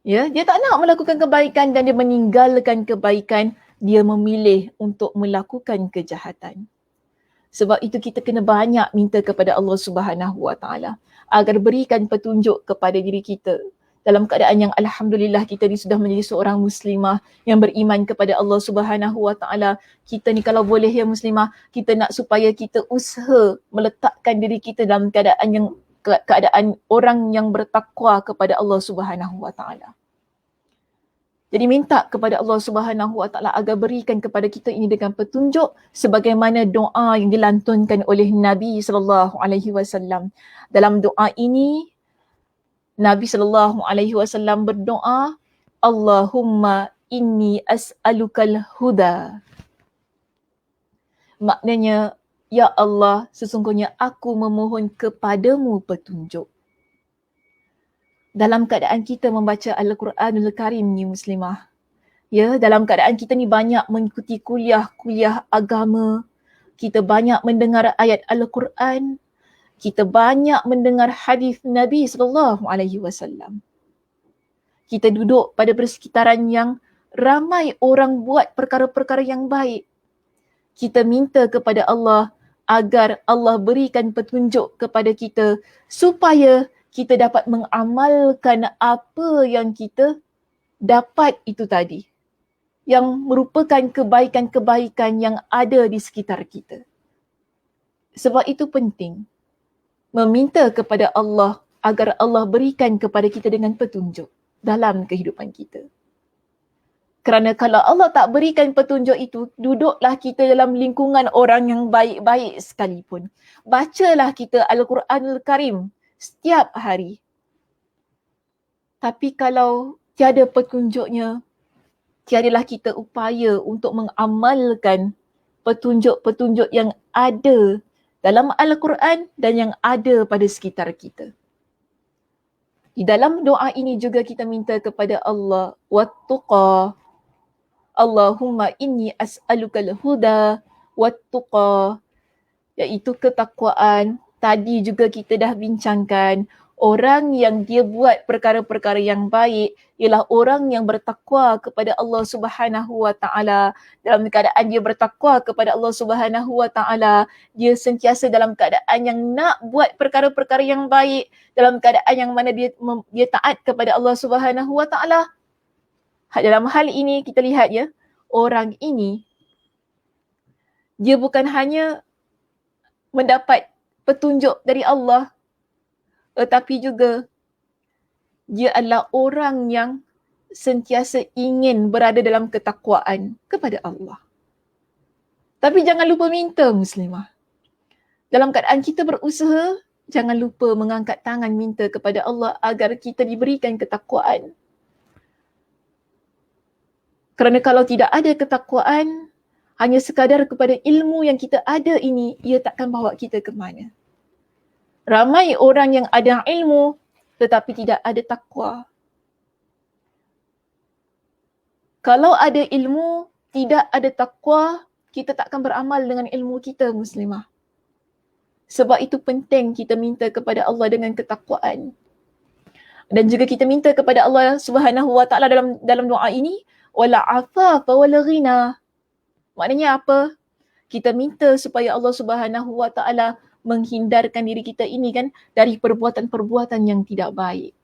Ya, dia tak nak melakukan kebaikan dan dia meninggalkan kebaikan, dia memilih untuk melakukan kejahatan. Sebab itu kita kena banyak minta kepada Allah Subhanahu Wa Taala agar berikan petunjuk kepada diri kita. Dalam keadaan yang alhamdulillah kita ni sudah menjadi seorang muslimah yang beriman kepada Allah Subhanahu Wa Taala. Kita ni kalau boleh ya muslimah, kita nak supaya kita usaha meletakkan diri kita dalam keadaan orang yang bertakwa kepada Allah Subhanahu Wa Taala. Jadi minta kepada Allah Subhanahu Wa Taala agar berikan kepada kita ini dengan petunjuk sebagaimana doa yang dilantunkan oleh Nabi sallallahu alaihi wasallam. Dalam doa ini Nabi sallallahu alaihi wasallam berdoa, Allahumma inni as'alukal huda. Maknanya, ya Allah, sesungguhnya aku memohon kepadamu petunjuk. Dalam keadaan kita membaca Al-Quranul Karim ni muslimah, ya, dalam keadaan kita ni banyak mengikuti kuliah agama, kita banyak mendengar ayat Al-Quran, kita banyak mendengar hadis Nabi sallallahu alaihi wasallam. Kita duduk pada persekitaran yang ramai orang buat perkara-perkara yang baik. Kita minta kepada Allah agar Allah berikan petunjuk kepada kita supaya kita dapat mengamalkan apa yang kita dapat itu tadi, yang merupakan kebaikan-kebaikan yang ada di sekitar kita. Sebab itu penting meminta kepada Allah agar Allah berikan kepada kita dengan petunjuk dalam kehidupan kita. Kerana kalau Allah tak berikan petunjuk itu, duduklah kita dalam lingkungan orang yang baik-baik sekalipun. Bacalah kita Al-Quranul Karim setiap hari. Tapi kalau tiada petunjuknya, tiadalah kita upaya untuk mengamalkan petunjuk-petunjuk yang ada dalam Al-Quran dan yang ada pada sekitar kita. Di dalam doa ini juga kita minta kepada Allah wat-tuqa. Allahumma inni as'alukal huda wat-tuqa, iaitu ketakwaan. Tadi juga kita dah bincangkan, orang yang dia buat perkara-perkara yang baik ialah orang yang bertakwa kepada Allah Subhanahu Wa Taala. Dalam keadaan dia bertakwa kepada Allah Subhanahu Wa Taala, dia sentiasa dalam keadaan yang nak buat perkara-perkara yang baik, dalam keadaan yang mana dia taat kepada Allah Subhanahu Wa Taala. Dalam hal ini kita lihat ya, orang ini dia bukan hanya mendapat petunjuk dari Allah, tetapi juga dia adalah orang yang sentiasa ingin berada dalam ketakwaan kepada Allah. Tapi jangan lupa minta muslimah. Dalam keadaan kita berusaha, jangan lupa mengangkat tangan minta kepada Allah agar kita diberikan ketakwaan. Kerana kalau tidak ada ketakwaan, hanya sekadar kepada ilmu yang kita ada ini, ia takkan bawa kita ke mana. Ramai orang yang ada ilmu tetapi tidak ada takwa. Kalau ada ilmu, tidak ada takwa, kita takkan beramal dengan ilmu kita muslimah. Sebab itu penting kita minta kepada Allah dengan ketakwaan. Dan juga kita minta kepada Allah Subhanahu Wa Taala dalam doa ini, wala afafa wala ghina. Maknanya apa? Kita minta supaya Allah Subhanahu Wa Taala menghindarkan diri kita ini kan dari perbuatan-perbuatan yang tidak baik.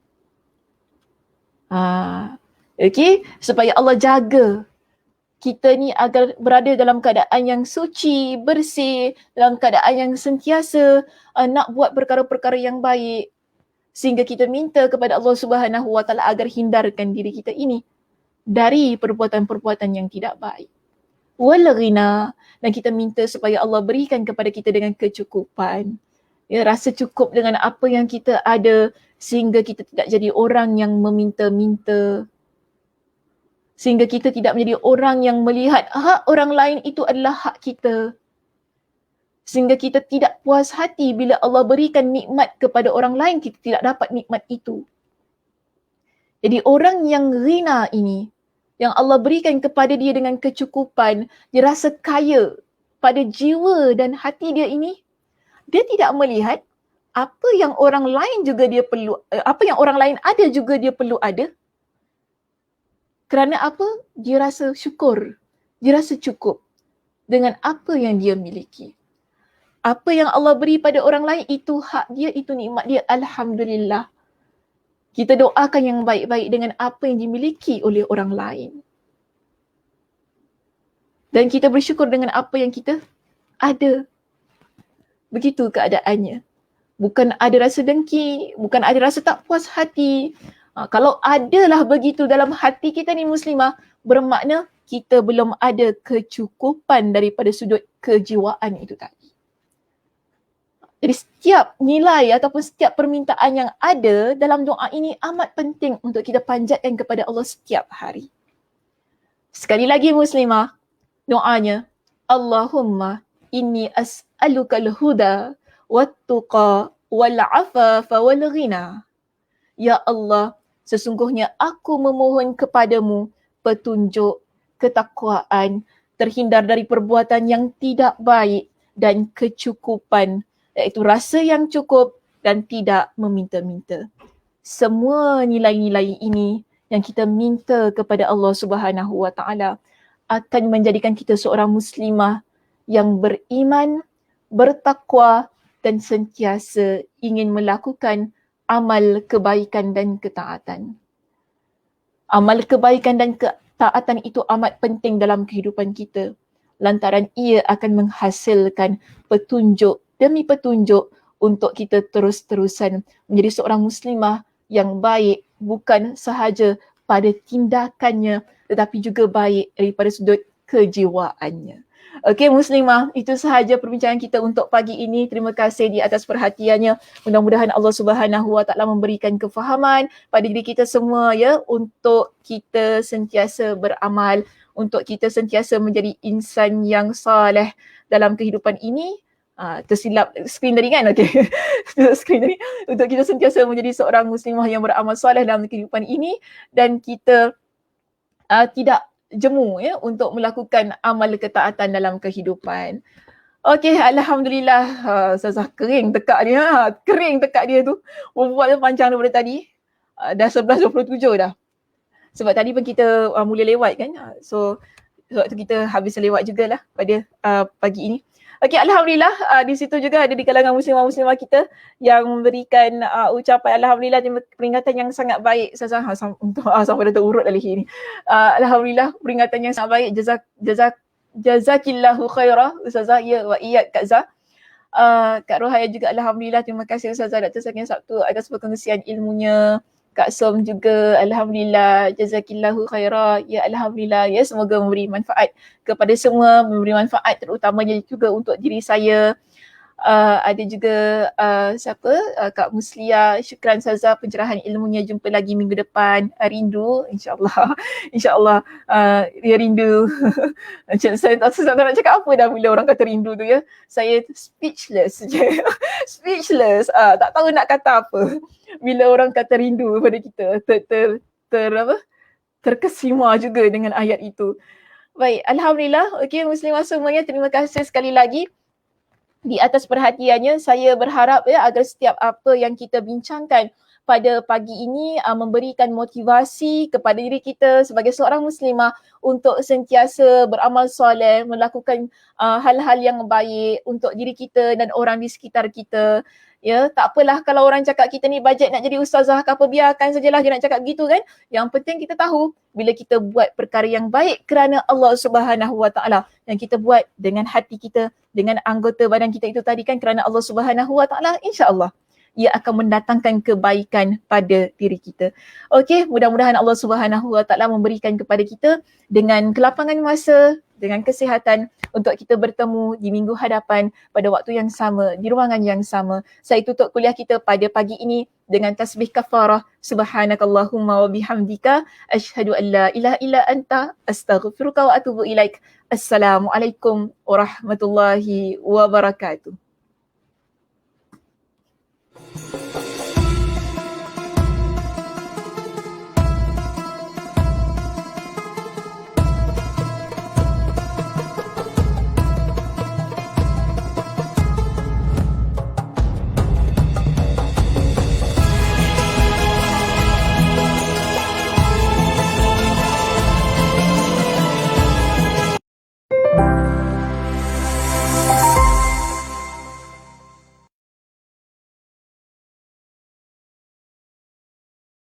Okey, supaya Allah jaga kita ni agar berada dalam keadaan yang suci, bersih, dalam keadaan yang sentiasa nak buat perkara-perkara yang baik, sehingga kita minta kepada Allah Subhanahu Wa Taala agar hindarkan diri kita ini dari perbuatan-perbuatan yang tidak baik. Wal ghina, dan kita minta supaya Allah berikan kepada kita dengan kecukupan. Ya, rasa cukup dengan apa yang kita ada sehingga kita tidak jadi orang yang meminta-minta. Sehingga kita tidak menjadi orang yang melihat hak orang lain itu adalah hak kita. Sehingga kita tidak puas hati bila Allah berikan nikmat kepada orang lain, kita tidak dapat nikmat itu. Jadi orang yang ghina ini, yang Allah berikan kepada dia dengan kecukupan, dia rasa kaya pada jiwa dan hati dia ini, dia tidak melihat apa yang orang lain juga dia perlu, apa yang orang lain ada juga dia perlu ada. Kerana apa? Dia rasa syukur, dia rasa cukup dengan apa yang dia miliki. Apa yang Allah beri pada orang lain itu hak dia, itu nikmat dia. Alhamdulillah. Kita doakan yang baik-baik dengan apa yang dimiliki oleh orang lain. Dan kita bersyukur dengan apa yang kita ada. Begitu keadaannya. Bukan ada rasa dengki, bukan ada rasa tak puas hati. Kalau adalah begitu dalam hati kita ni muslimah, bermakna kita belum ada kecukupan daripada sudut kejiwaan itu tadi. Jadi setiap nilai ataupun setiap permintaan yang ada dalam doa ini amat penting untuk kita panjatkan kepada Allah setiap hari. Sekali lagi muslimah, doanya, Allahumma inni as'aluka al-huda wat-tuqa wal-afafa wal-ghina. Ya Allah, sesungguhnya aku memohon kepadamu petunjuk, ketakwaan, terhindar dari perbuatan yang tidak baik dan kecukupan, iaitu rasa yang cukup dan tidak meminta-minta. Semua nilai-nilai ini yang kita minta kepada Allah Subhanahu Wa Taala akan menjadikan kita seorang muslimah yang beriman, bertakwa dan sentiasa ingin melakukan amal kebaikan dan ketaatan. Amal kebaikan dan ketaatan itu amat penting dalam kehidupan kita, lantaran ia akan menghasilkan petunjuk demi petunjuk untuk kita terus-terusan menjadi seorang muslimah yang baik, bukan sahaja pada tindakannya tetapi juga baik daripada sudut kejiwaannya. Okey muslimah, itu sahaja perbincangan kita untuk pagi ini. Terima kasih di atas perhatiannya. Mudah-mudahan Allah Subhanahu Wa Taala memberikan kefahaman pada diri kita semua ya, untuk kita sentiasa beramal, untuk kita sentiasa menjadi insan yang saleh dalam kehidupan ini. Tersilap skrin tadi kan? Okay. Skrin tadi. Untuk kita sentiasa menjadi seorang muslimah yang beramal soleh dalam kehidupan ini, dan kita tidak jemu ya untuk melakukan amal ketaatan dalam kehidupan. Okey, alhamdulillah. Ustazah kering tekak dia. Kering tekak dia tu. Berbual panjang daripada tadi. Dah 11.27 dah. Sebab tadi pun kita mula lewat kan. So waktu kita habis lewat jugalah pada pagi ini. Okey, alhamdulillah di situ juga ada di kalangan muslimah-muslimah kita yang memberikan ucapan alhamdulillah, peringatan yang sangat baik Ustazah. Sampai dah terurut dah leher ni. Alhamdulillah peringatan yang sangat baik. Jazakillahu khairah Ustazah, ya wa iyyak Kak Zah. Kak Rohaya juga alhamdulillah, terima kasih Ustazah Dr. Sakin Sabtu atas perkongsian ilmunya. Kak Som juga alhamdulillah, jazakillahu khairah, ya alhamdulillah, ya semoga memberi manfaat kepada semua, memberi manfaat terutamanya juga untuk diri saya. Ada juga Kak Muslia, syukran Ustazah pencerahan ilmunya. Jumpa lagi minggu depan. Rindu insyaAllah. InsyaAllah dia rindu. Saya tak nak cakap apa dah bila orang kata rindu tu ya. Saya speechless je. Speechless. Tak tahu nak kata apa bila orang kata rindu pada kita. Terkesima juga dengan ayat itu. Baik, alhamdulillah. Okey muslimah semuanya, terima kasih sekali lagi di atas perhatiannya. Saya berharap ya agar setiap apa yang kita bincangkan pada pagi ini memberikan motivasi kepada diri kita sebagai seorang muslimah untuk sentiasa beramal soleh, melakukan hal-hal yang baik untuk diri kita dan orang di sekitar kita. Ya, tak apalah kalau orang cakap kita ni bajet nak jadi ustazah ke apa, biarkan sajalah dia nak cakap gitu kan. Yang penting kita tahu bila kita buat perkara yang baik kerana Allah Subhanahu Wa Taala, yang kita buat dengan hati kita, dengan anggota badan kita itu tadi kan kerana Allah Subhanahu Wa Taala, insya-Allah ia akan mendatangkan kebaikan pada diri kita. Okey, mudah-mudahan Allah Subhanahu Wa Taala memberikan kepada kita dengan kelapangan masa, dengan kesihatan untuk kita bertemu di minggu hadapan pada waktu yang sama, di ruangan yang sama. Saya tutup kuliah kita pada pagi ini dengan tasbih kafarah. Subhanakallahumma wa bihamdika asyhadu an la ilaha illa anta astaghfiruka wa atubu ilaik. Assalamualaikum warahmatullahi wabarakatuh.